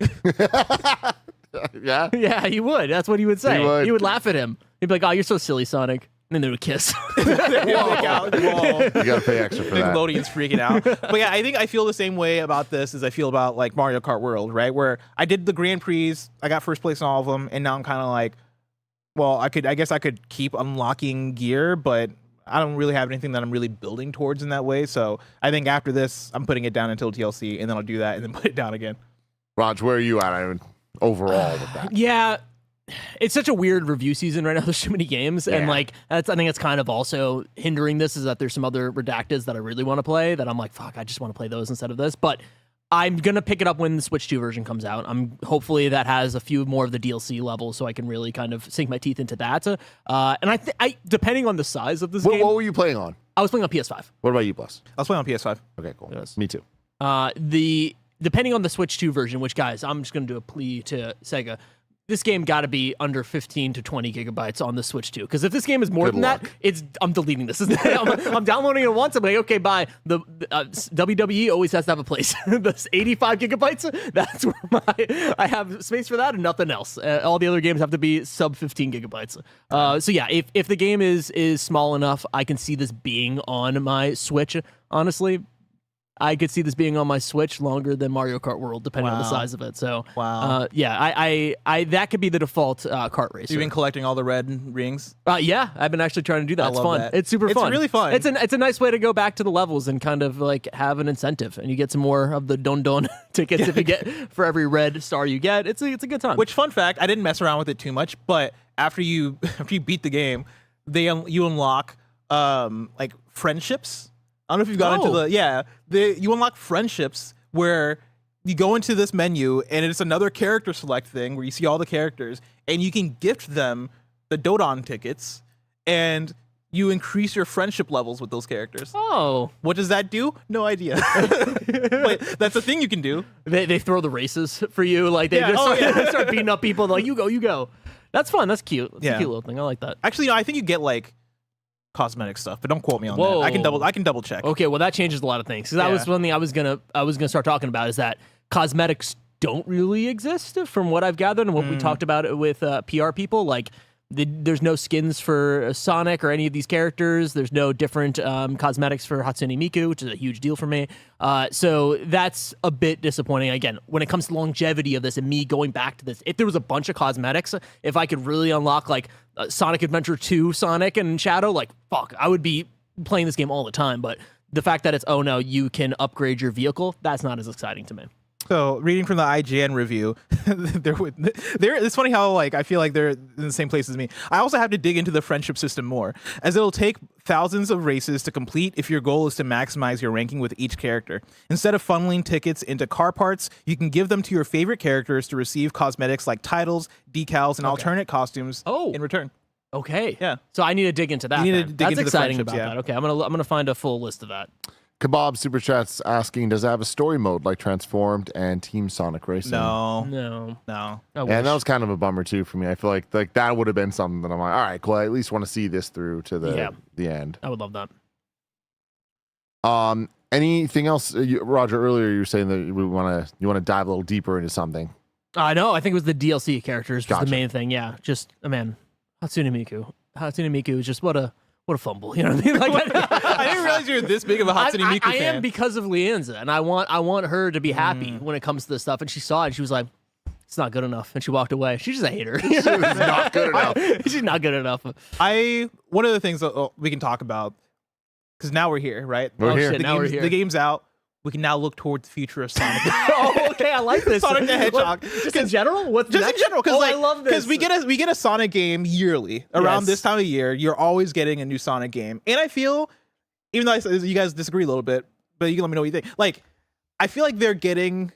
Yeah, he would. That's what he would say. He would laugh at him. He'd be like, oh, you're so silly, Sonic. then they would kiss. Whoa. You got to pay extra for that. Nickelodeon's freaking out. But yeah, I think I feel the same way about this as I feel about like Mario Kart World, right? Where I did the Grand Prix, I got first place in all of them, and now I'm kind of like, well, I guess I could keep unlocking gear, but I don't really have anything that I'm really building towards in that way. So I think after this, I'm putting it down until TLC, and then I'll do that and then put it down again. Raj, where are you at overall with that? Yeah, it's such a weird review season right now. There's too many games, and like I think it's kind of also hindering this. Is that there's some other redacteds that I really want to play that I'm like, fuck, I just want to play those instead of this. But I'm gonna pick it up when the Switch 2 version comes out. Hopefully that has a few more of the DLC levels, so I can really kind of sink my teeth into that. And I depending on the size of this game, What were you playing on? I was playing on PS5. What about you, Bless? I was playing on PS5. Okay, cool. Yes. Me too. Depending on the Switch 2 version, which guys, I'm just gonna do a plea to Sega. This game got to be under 15 to 20 gigabytes on the Switch 2. Because if this game is more than that, I'm deleting this. I'm downloading it once. I'm like, okay, bye. The WWE always has to have a place. The 85 gigabytes, that's where I have space for that and nothing else. All the other games have to be sub 15 gigabytes. So yeah, if the game is small enough, I can see this being on my Switch, honestly. I could see this being on my Switch longer than Mario Kart World, depending on the size of it. So, yeah, I that could be the default kart racer. You've been collecting all the red rings? Yeah, I've been actually trying to do that. It's fun. That. It's super fun. It's really fun. It's a nice way to go back to the levels and kind of like have an incentive, and you get some more of the don tickets if you get for every red star you get. It's a good time. Which, fun fact, I didn't mess around with it too much, but after you beat the game, you unlock like friendships. I don't know if you've gone into you unlock friendships where you go into this menu and it's another character select thing where you see all the characters and you can gift them the Dodon tickets and you increase your friendship levels with those characters. Oh. What does that do? No idea. But that's a thing you can do. They throw the races for you. Like they start beating up people. They're like, you go. That's fun. That's cute. That's a cute little thing. I like that. Actually, no, I think you get like cosmetic stuff, but don't quote me on that. I can double check. Okay, well that changes a lot of things. Because that was one thing I was gonna start talking about is that cosmetics don't really exist from what I've gathered and what we talked about with PR people. Like there's no skins for Sonic or any of these characters. There's no different cosmetics for Hatsune Miku, which is a huge deal for me. So that's a bit disappointing. Again, when it comes to longevity of this and me going back to this, if there was a bunch of cosmetics, if I could really unlock like Sonic Adventure 2 Sonic and Shadow, like fuck, I would be playing this game all the time. But the fact that it's, oh no, you can upgrade your vehicle, that's not as exciting to me. So, reading from the IGN review, it's funny how like I feel like they're in the same place as me. I also have to dig into the friendship system more, as it'll take thousands of races to complete if your goal is to maximize your ranking with each character. Instead of funneling tickets into car parts, you can give them to your favorite characters to receive cosmetics like titles, decals, and alternate costumes in return. Okay. Yeah. So I need to dig into that. You need to dig That's into the exciting friendships, about that. Okay, I'm gonna find a full list of that. Kebab Super Chat's asking, does it have a story mode like Transformed and Team Sonic Racing? No. I And wish. that was kind of a bummer too for me. I feel like that would have been something that I'm like, all right, cool. I at least want to see this through to the end. I would love that. Anything else, Roger? Earlier you were saying that you want to dive a little deeper into something. I know. I think it was the DLC characters was Gotcha. the main thing. Yeah, just man, Hatsune Miku is just what a fumble. You know what I mean? Like, I didn't realize you were this big of a Hatsune Miku I fan. am because of Lianza, and I want her to be happy when it comes to this stuff. And she saw it, and she was like, "It's not good enough," and she walked away. She's just a hater. She's not good enough. She's not good enough. One of the things that we can talk about, because now we're here, right? We're here. Shit, now we're here. The game's out. We can now look toward the future of Sonic. Oh, okay, I like this. Sonic the Hedgehog. Just in general? What's Just next? in general, because I love this. because we get a Sonic game yearly around Yes. this time of year. You're always getting a new Sonic game, and I feel, even though you guys disagree a little bit, but you can let me know what you think. Like, I feel like they're getting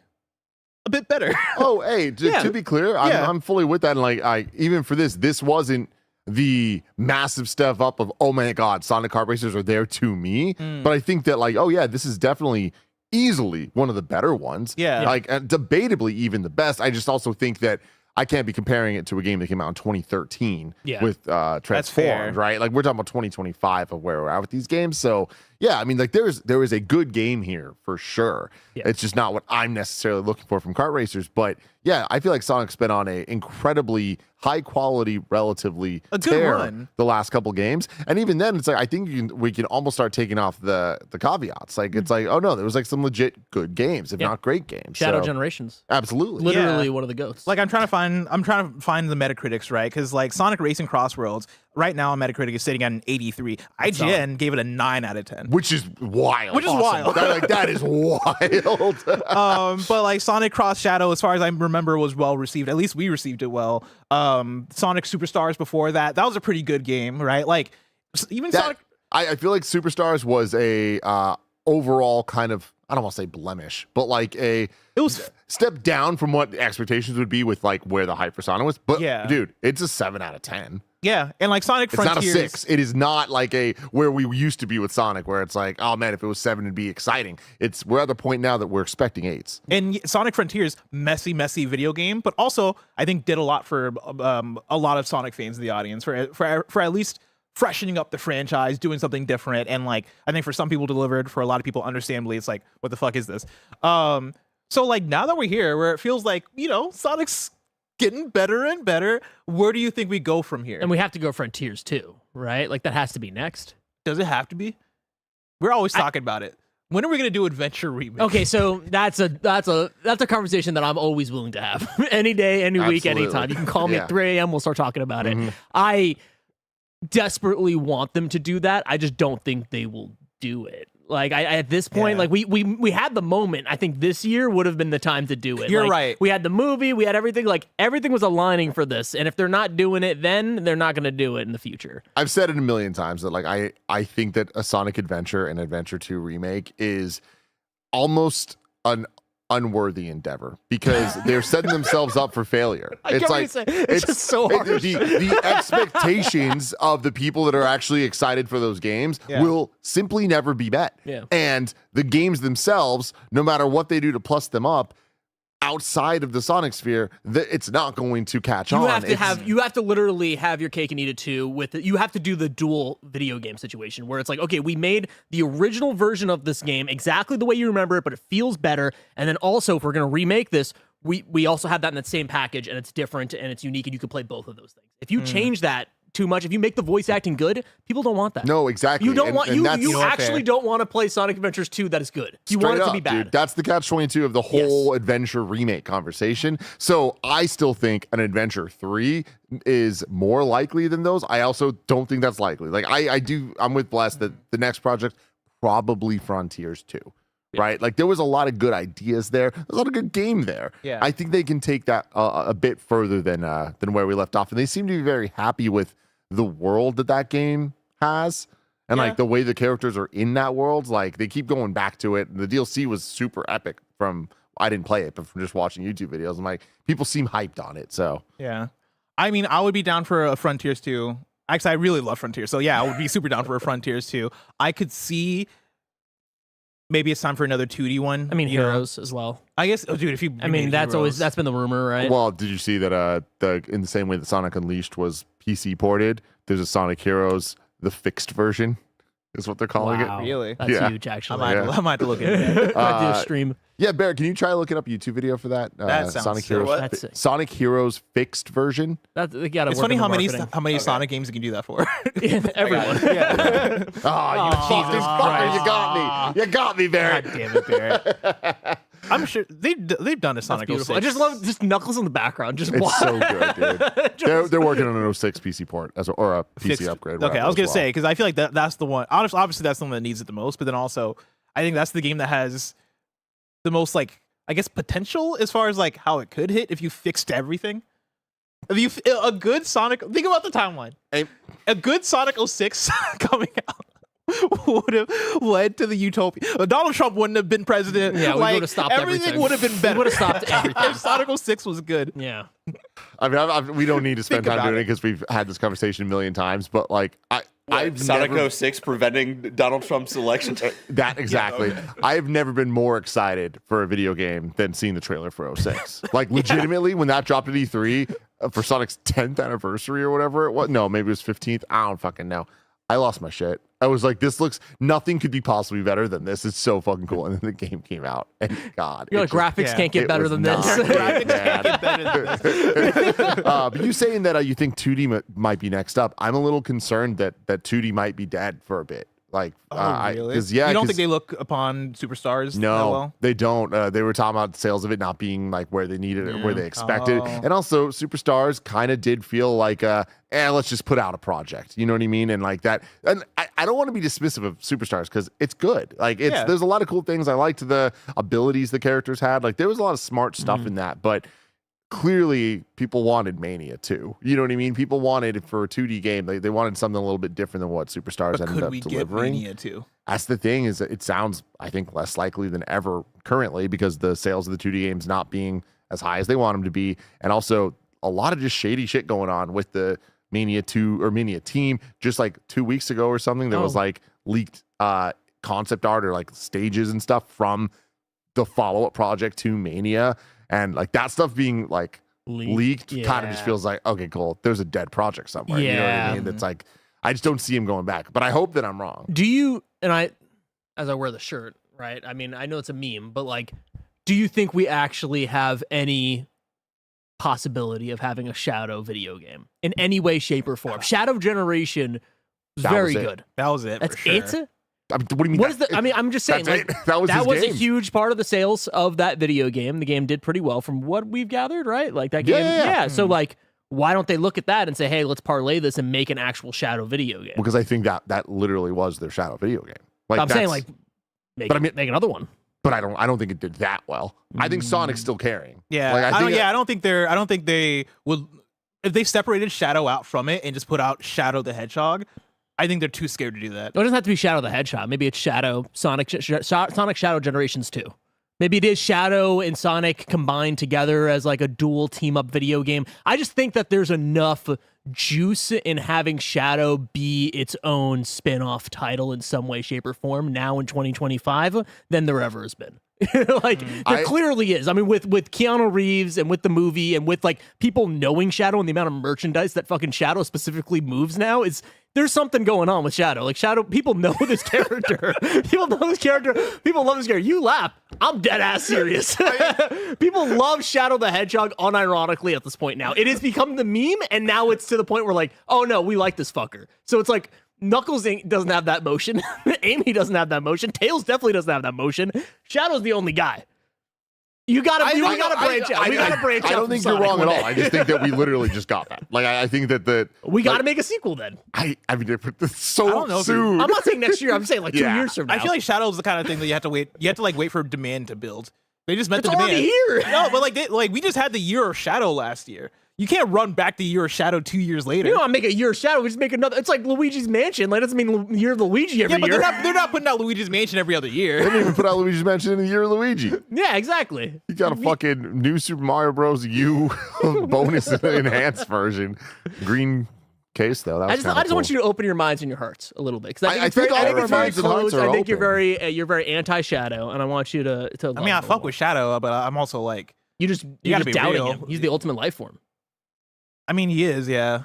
a bit better. Oh, hey, to be clear, I'm fully with that. And like, even for this wasn't the massive step up of, oh my God, Sonic Kart Racers are there to me. But I think that like, oh yeah, this is definitely easily one of the better ones. Yeah. Like debatably even the best. I just also think that I can't be comparing it to a game that came out in 2013 with fair. Transformed, right? Like we're talking about 2025 of where we're at with these games. So yeah, I mean, like there is a good game here for sure. Yeah. It's just not what I'm necessarily looking for from kart racers. But yeah, I feel like Sonic's been on a incredibly high quality, relatively A good tear run. the last couple games, and even then, it's like I think we can almost start taking off the caveats. Like it's like, oh no, there was like some legit good games, if not great games. Shadow So, Generations. absolutely. Literally one of the goats. Like I'm trying to find the Metacritics, right? Because like Sonic Racing Crossworlds right now on Metacritic is sitting at an 83. IGN gave it a 9 out of 10. Which is wild. Which is wild. That is wild. But like Sonic Cross Shadow, as far as I remember, was well received. At least we received it well. Sonic Superstars before that was a pretty good game, right? Like even That- Sonic. I feel like Superstars was a overall kind of, I don't want to say blemish, but like it was step down from what expectations would be with like where the hype for Sonic was. But Yeah. dude, it's a 7 out of 10. Yeah, and like Sonic It's Frontiers. not a 6. It is not like a where we used to be with Sonic, where it's like, oh man, if it was 7, it'd be exciting. We're at the point now that we're expecting 8s. And Sonic Frontiers, messy video game, but also I think did a lot for a lot of Sonic fans in the audience for at least freshening up the franchise, doing something different, and like I think for some people delivered. For a lot of people, understandably, it's like, what the fuck is this? So like now that we're here, where it feels like Sonic's getting better and better, where do you think we go from here? and we have to go Frontiers too, right? Like that has to be next. Does it have to be? We're always talking about it. When are we gonna do Adventure Remake? Okay, so that's a conversation that I'm always willing to have. Any day, any week, Absolutely. anytime. You can call me Yeah. at 3 a.m. We'll start talking about Mm-hmm. it. I desperately want them to do that. I just don't think they will do it. Like I at this point, Yeah. like we had the moment. I think this year would have been the time to do it. You're Like, right. We had the movie, we had everything. Like everything was aligning for this. And if they're not doing it, then they're not going to do it in the future. I've said it a million times that like I think that a Sonic Adventure and Adventure 2 remake is almost an unworthy endeavor because they're setting themselves up for failure. I get what you're saying. It's just so hard. The expectations of the people that are actually excited for those games Yeah. will simply never be met. Yeah. And the games themselves, no matter what they do to plus them up, outside of the Sonic sphere, it's not going to catch on. You have to literally have your cake and eat it too. With it, you have to do the dual video game situation where it's like, okay, we made the original version of this game exactly the way you remember it, but it feels better. And then also, if we're going to remake this, we also have that in that same package, and it's different and it's unique, and you can play both of those things. If you change that too much, if you make the voice acting good, people don't want that. No, exactly. You don't And- want and you that's- you You know what, actually fair. don't want to play Sonic Adventures 2 that is good. You want it Straight to be up, bad. dude. That's the catch-22 of the whole adventure remake conversation. So I still think an Adventure 3 is more likely than those. I also don't think that's likely. Like I'm with Bless that the next project probably Frontiers 2. Right? Like there was a lot of good ideas there. There's a lot of good game there. Yeah. I think they can take that a bit further than where we left off. And they seem to be very happy with the world that game has. And like the way the characters are in that world, like they keep going back to it. The DLC was super epic I didn't play it, but from just watching YouTube videos, I'm like, people seem hyped on it. So Yeah. I mean, I would be down for a Frontiers 2. Actually, I really love Frontiers. So yeah, I would be super down for a Frontiers 2. I could see maybe it's time for another 2D one. I mean, you know? Heroes as well. I guess, oh, dude, if you. I mean, that's been the rumor, right? well, did you see that in the same way that Sonic Unleashed was PC ported, there's a Sonic Heroes, the fixed version, is what they're calling Wow. it. Really? That's Yeah. huge, I actually. might, Yeah. I might have to look into that. I do a stream. Yeah, Barrett, can you try looking up a YouTube video for that? That sounds Sonic sick. Heroes, What? That's sick. Sonic Heroes fixed version. They gotta It's work funny on how the many marketing. Sonic games you can do that for. Everyone. yeah. Oh, you fucking fucker! You got me. You got me, Barrett. God damn it, Barrett. I'm sure they've done a That's Sonic beautiful. 06. I just love just Knuckles in the background. Just It's so good, dude. They're working on an 06 PC port or a PC Fixed. upgrade. Okay, I was gonna gonna say because I feel like that's the one. Obviously, that's the one that needs it the most. But then also, I think that's the game that has the most, like, I guess, potential as far as like how it could hit if you fixed everything. If you a good Sonic, think about the timeline. A good Sonic 06 coming out would have led to the utopia. Donald Trump wouldn't have been president. Yeah, we like, would have stopped everything. everything. Would have been better. We would have stopped everything. if Sonic 06 was good. Yeah. I mean, we don't need to spend Think time about doing it it. because we've had this conversation a million times. But like, I've Sonic never, 06 preventing Donald Trump's election. that exactly. I've never been more excited for a video game than seeing the trailer for 06. Like, legitimately, when that dropped at E3 for Sonic's 10th anniversary or whatever it was. No, maybe it was 15th. I don't fucking know. I lost my shit. I was like, this looks, nothing could be possibly better than this. It's so fucking cool. And then the game came out, and God, You're like, graphics can't get better than this. But you saying that you think 2D might be next up? I'm a little concerned that 2D might be dead for a bit. Like, really? You don't think they look upon Superstars? No, that well? they don't. They were talking about sales of it not being like where they needed it, where they expected, and also Superstars kind of did feel like, let's just put out a project. You know what I mean? And like that. And I don't want to be dismissive of Superstars because it's good. Like there's a lot of cool things. I liked the abilities the characters had. Like there was a lot of smart stuff in that, but clearly people wanted Mania too. You know what I mean? People wanted it for a 2D game. They wanted something a little bit different than what Superstars ended up delivering. Get Mania 2? That's the thing, is it sounds, I think, less likely than ever currently because the sales of the 2D games not being as high as they want them to be. And also a lot of just shady shit going on with the Mania 2 or Mania team. Just like 2 weeks ago or something, there was like leaked concept art or like stages and stuff from the follow-up project to Mania. And like that stuff being like leaked kind of just feels like, okay, cool. There's a dead project somewhere. You know what I mean? That's like, I just don't see him going back, but I hope that I'm wrong. Do you, and I, as I wear the shirt, right? I mean, I know it's a meme, but like, do you think we actually have any possibility of having a Shadow video game in any way, shape, or form? Shadow Generation was very good. That was it. That's for sure. it? I mean, what do you mean? What is the? I mean, I'm just saying. Like, that was a huge part of the sales of that video game. The game did pretty well from what we've gathered, right? Like that game. Yeah. So like, why don't they look at that and say, hey, let's parlay this and make an actual Shadow video game? Because I think that literally was their Shadow video game. Like I'm saying, like, make another one. But I don't think it did that well. I think Sonic's still carrying. Yeah. Like, I don't think they would, if they separated Shadow out from it and just put out Shadow the Hedgehog. I think they're too scared to do that. It doesn't have to be Shadow the Hedgehog. Maybe it's Sonic Shadow Generations 2. Maybe it is Shadow and Sonic combined together as like a dual team-up video game. I just think that there's enough juice in having Shadow be its own spin-off title in some way, shape, or form now in 2025 than there ever has been. Like there clearly is. I mean, with Keanu Reeves and with the movie and with like people knowing Shadow and the amount of merchandise that fucking Shadow specifically moves now, there's something going on with Shadow. Like Shadow, people know this character. People know this character. People love this character. You laugh. I'm dead ass serious. People love Shadow the Hedgehog unironically at this point now. It has become the meme, and now it's to the point where like, oh no, we like this fucker. So it's like Knuckles doesn't have that motion. Amy doesn't have that motion. Tails definitely doesn't have that motion. Shadow's the only guy. We gotta branch out. We gotta branch out. I don't think you're wrong at all. I just think that we literally just got that. Like I think that we gotta make a sequel then. I mean, it's so soon. I'm not saying next year. I'm saying like 2 years from now. I feel like Shadow's the kind of thing that you have to wait. You have to like wait for demand to build. They just met the demand. It's already here. No, but like we just had the year of Shadow last year. You can't run back the year of Shadow 2 years later. You don't want to make a year of Shadow. We just make another. It's like Luigi's Mansion. Like, that doesn't mean year of Luigi every year. Yeah, but they're not putting out Luigi's Mansion every other year. They didn't even put out Luigi's Mansion in the year of Luigi. Yeah, exactly. You got a fucking new Super Mario Bros. U bonus enhanced version. Green case though. That was I just want you to open your minds and your hearts a little bit because I think all our minds and hearts are I think open. you're very anti-Shadow, and I want you to. I mean, I fuck with Shadow, but I'm also like you're just doubting him. He's the ultimate life form. I mean, he is, yeah.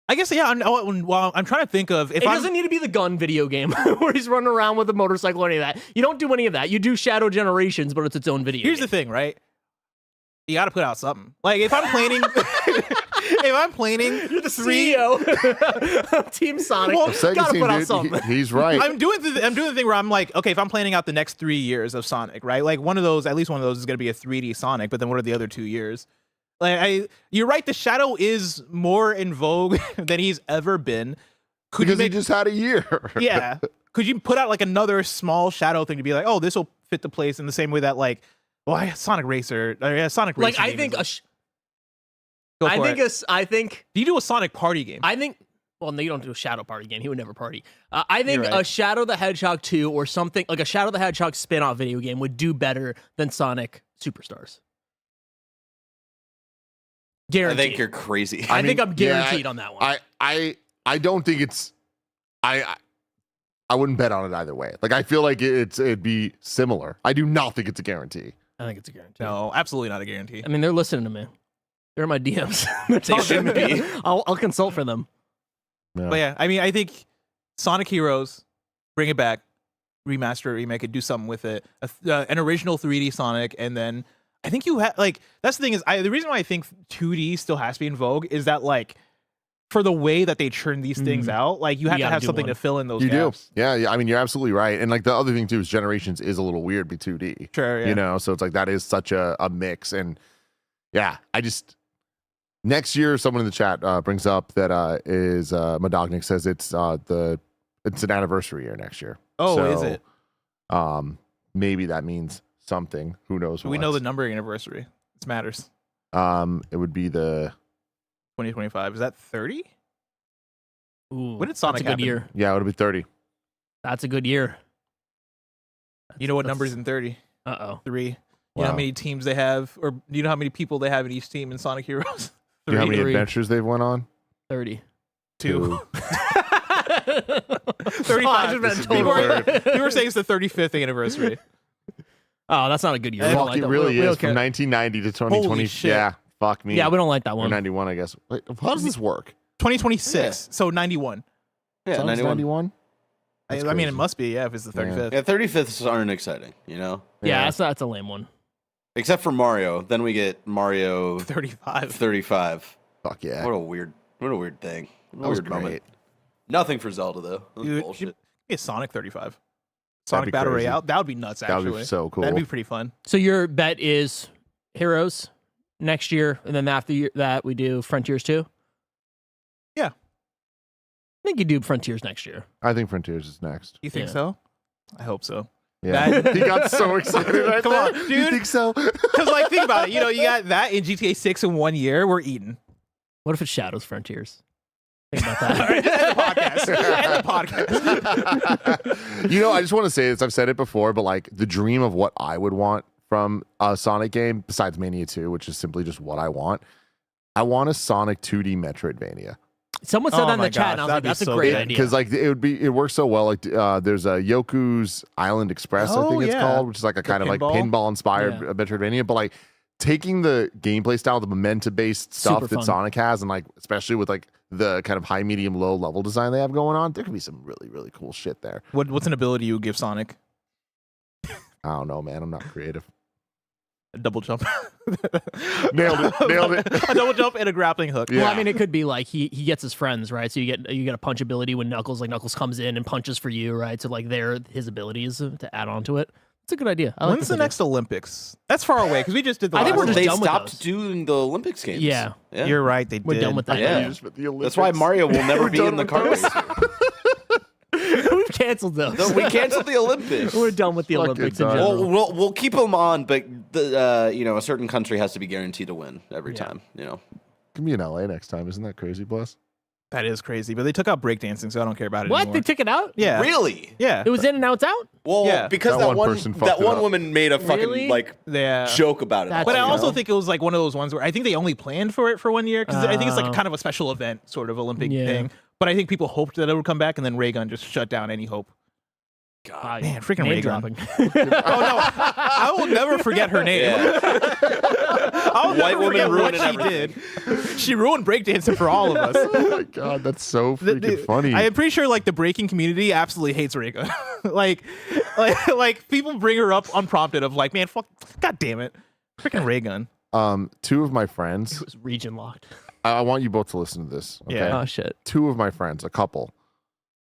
I guess, yeah. I'm trying to think of if it doesn't need to be the gun video game where he's running around with a motorcycle or any of that. You don't do any of that. You do Shadow Generations, but it's its own video. Here's the thing, right? You got to put out something. Like if I'm planning, you're the CEO of Team Sonic. Well, gotta put out something. He's right. I'm doing the thing where I'm like, okay, if I'm planning out the next 3 years of Sonic, right? Like at least one of those is going to be a 3D Sonic. But then what are the other 2 years? Like you're right. The Shadow is more in vogue than he's ever been. Because he just had a year. Yeah. Could you put out like another small Shadow thing to be like, oh, this will fit the place in the same way that like, Sonic Racer, Sonic Racer. Like I think do you do a Sonic party game? Well, no, you don't do a Shadow party game. He would never party. I think a Shadow the Hedgehog 2 or something like a Shadow the Hedgehog spin-off video game would do better than Sonic Superstars. Guaranteed. I think you're crazy. I think I'm guaranteed on that one. I don't think it's I wouldn't bet on it either way. Like I feel like it'd be similar. I do not think it's a guarantee. I think it's a guarantee. No, absolutely not a guarantee. I mean, they're listening to me. They're in my DMs. They should be. I'll consult for them. Yeah. But yeah, I mean, I think Sonic Heroes, bring it back, remaster it, remake it, do something with it. An original 3D Sonic, and then I think you have like that's the thing is the reason why I think 2D still has to be in vogue is that like for the way that they churn these things out, like you have to have something to fill in those gaps. Yeah. I mean, you're absolutely right. And like the other thing too is Generations is a little weird, be 2D. Sure, yeah. You know, so it's like that is such a mix. And yeah, next year someone in the chat brings up that is Modognik says it's an anniversary year next year. Oh, so, is it? Maybe that means something. Who knows? We know the numbering anniversary. It matters. It would be the 2025. Is that 30? Ooh, When did Sonic that's a good happen? year. Yeah, it would be 30. That's a good year. You know what number's in 30? 3. You know how many teams they have, or do you know how many people they have in each team in Sonic Heroes? Do you know how many 3. adventures they've went on? 30. 2. 35. You were saying it's the 35th anniversary. Oh, that's not a good year. We don't Fuck, like it that. really We don't is. From care. 1990 to 2020. Holy shit. Yeah, fuck me. Yeah, we don't like that Or one. 91, I guess. Wait, how does this work? 2026. So 91. Yeah, Sounds 91. I mean, crazy. it must be, if it's the 35th. Yeah, 35ths aren't exciting, you know? Yeah, that's a lame one. Except for Mario. Then we get Mario 35. 35. Fuck yeah. What a weird thing. That was Weird moment. great. Nothing for Zelda, though. That was Dude, bullshit. Get Sonic 35. That'd Sonic be Battle crazy. Royale. That would be nuts, That actually. would be so cool. That'd be pretty fun. So your bet is Heroes next year, and then after that we do Frontiers 2? Yeah. I think you do Frontiers next year. I think Frontiers is next. You think Yeah. so? I hope so. Yeah. That- He got so excited right Come there. on, You dude. think so? Because, like, think about it. You know, you got that in GTA 6 in 1 year. We're eating. What if it's Shadows Frontiers? Think about that. End the podcast. End the podcast. You know, I just want to say this. I've said it before, but like the dream of what I would want from a Sonic game, besides Mania 2, which is simply just what I want a Sonic 2D Metroidvania. Someone said Oh that in my the chat, gosh, and I was that'd like, be that's a so great good. idea. Because like it works so well. Like there's a Yoku's Island Express, I Oh, think it's yeah. called, which is like a kind of like pinball? pinball inspired Yeah. Metroidvania, but like taking the gameplay style, the momentum based stuff Super that fun. Sonic has, and like especially with like the kind of high, medium, low level design they have going on, there could be some really, really cool shit there. What's an ability you would give Sonic? I don't know, man. I'm not creative. A double jump. Nailed it. A double jump and a grappling hook. Yeah. Well, I mean, it could be like he gets his friends, right? So you get a punch ability when Knuckles comes in and punches for you, right? So like his abilities to add on to it. It's a good idea. I like When's this the idea. next Olympics? That's far away because we just did the I think last we're one. just They done with stopped those. doing the Olympics games. Yeah. You're right. They We're did. done with that. Yeah. That's why Mario will never be in the cars. We've canceled those. No, we canceled the Olympics. We're done with the Fucking Olympics in done. general. We'll keep them on, but a certain country has to be guaranteed to win every time. You know. Can be in LA next time. Isn't that crazy, Bless? That is crazy, but they took out breakdancing, so I don't care about it What? anymore. They took it out? Yeah. Really? Yeah. It was in and now it's out? Well, Yeah. because That that one person fucked that it one up. woman made a fucking Really? Yeah. joke about it. That's But I You also know? think it was like one of those ones where I think they only planned for it for 1 year because I think it's like kind of a special event sort of Olympic Yeah. thing. But I think people hoped that it would come back, and then Raygun just shut down any hope. God. Man, freaking Name Raygun. dropping. Oh no, I will never forget her name. Yeah. I'll White never woman forget what ruining she everything. did. She ruined breakdancing for all of us. Oh my god, that's so freaking funny. I am pretty sure like the breaking community absolutely hates Raygun. like people bring her up unprompted of like, man, fuck, god damn it, freaking Raygun. Two of my friends. It was region locked. I want you both to listen to this. Okay? Yeah. Oh, shit. Two of my friends, a couple,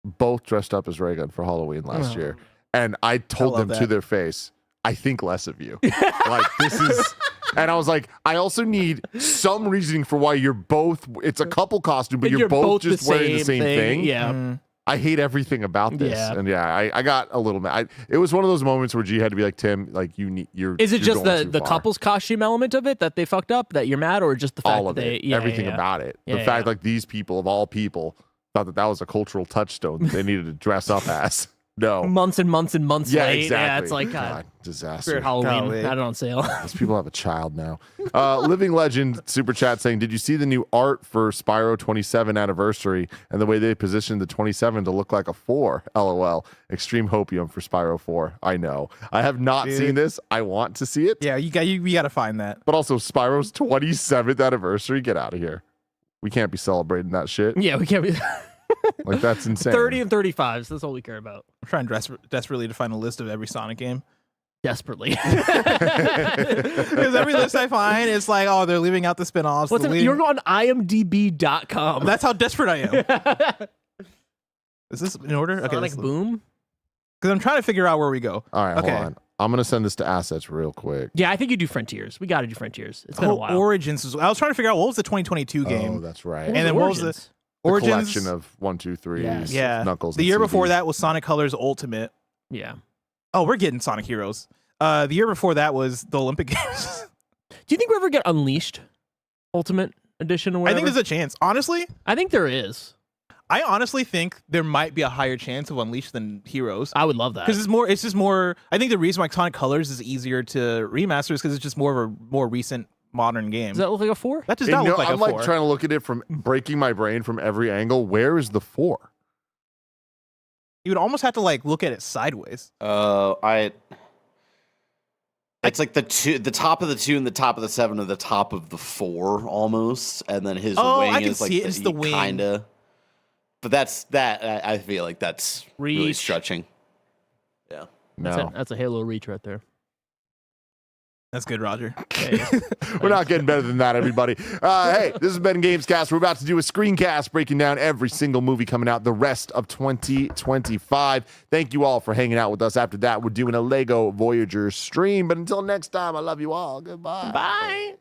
both dressed up as Raygun for Halloween last year, and I told I love them to that. their face, "I think less of you." Like this is. And I was like, I also need some reasoning for why you're both. It's a couple costume, but And you're both the just wearing the same thing. Yeah. I hate everything about this. Yeah. And yeah, I got a little mad. It was one of those moments where G had to be like, Tim, like you're. Is it you're just going the too far. couple's costume element of it that they fucked up, that you're mad, or just the fact All of that they it, everything yeah. about it. Yeah, The fact yeah. like these people of all people thought that was a cultural touchstone that they needed to dress up as. No. months and months and months Yeah, late. exactly. Yeah, it's like God, disaster. Spirit Halloween Golly. had it on sale. Those people have a child now. Living Legend super chat saying, "Did you see the new art for Spyro 27 anniversary and the way they positioned the 27 to look like a 4? LOL. Extreme hopium for Spyro 4. I know. I have not Dude. seen this. I want to see it. Yeah, you got to find that. But also Spyro's 27th anniversary. Get out of here. We can't be celebrating that shit. Yeah, we can't be. Like, that's insane. 30 and 35s. That's all we care about. I'm trying desperately to find a list of every Sonic game. Desperately. Because every list I find, it's like, oh, they're leaving out the spin-offs. You're on imdb.com. That's how desperate I am. Is this in order? Okay, Sonic Boom? Because I'm trying to figure out where we go. All right, Okay. hold on. I'm going to send this to assets real quick. Yeah, I think you do Frontiers. We got to do Frontiers. It's been a while. Origins. I was trying to figure out what was the 2022 game. Oh, that's right. And then what was Origins? the Origins? collection of 1, 2, 3, Yes. Yeah. Knuckles. The and year before CDs. that was Sonic Colors Ultimate. Yeah. Oh, we're getting Sonic Heroes. The year before that was the Olympic Games. Do you think we ever get Unleashed Ultimate Edition or I whatever? think there's a chance. Honestly, I think there is. I honestly think there might be a higher chance of Unleashed than Heroes. I would love that. Because it's just more. I think the reason why Sonic Colors is easier to remaster is because it's just more of a more recent modern game. Does that look like a 4? That does You not know, look like I'm a 4. trying to look at it from breaking my brain from every angle. Where is the 4? You would almost have to like look at it sideways. It's like the top of the 2 and the top of the 7 are the top of the 4 almost, and then his Oh, wing I can is like see it. It's the wing. kinda. But I feel like that's really Reach. stretching. Yeah. No. That's a Halo reach right there. That's good, Roger. We're not getting better than that, everybody. Hey, this has been Gamescast. We're about to do a screencast breaking down every single movie coming out the rest of 2025. Thank you all for hanging out with us. After that, we're doing a Lego Voyager stream. But until next time, I love you all. Goodbye. Bye.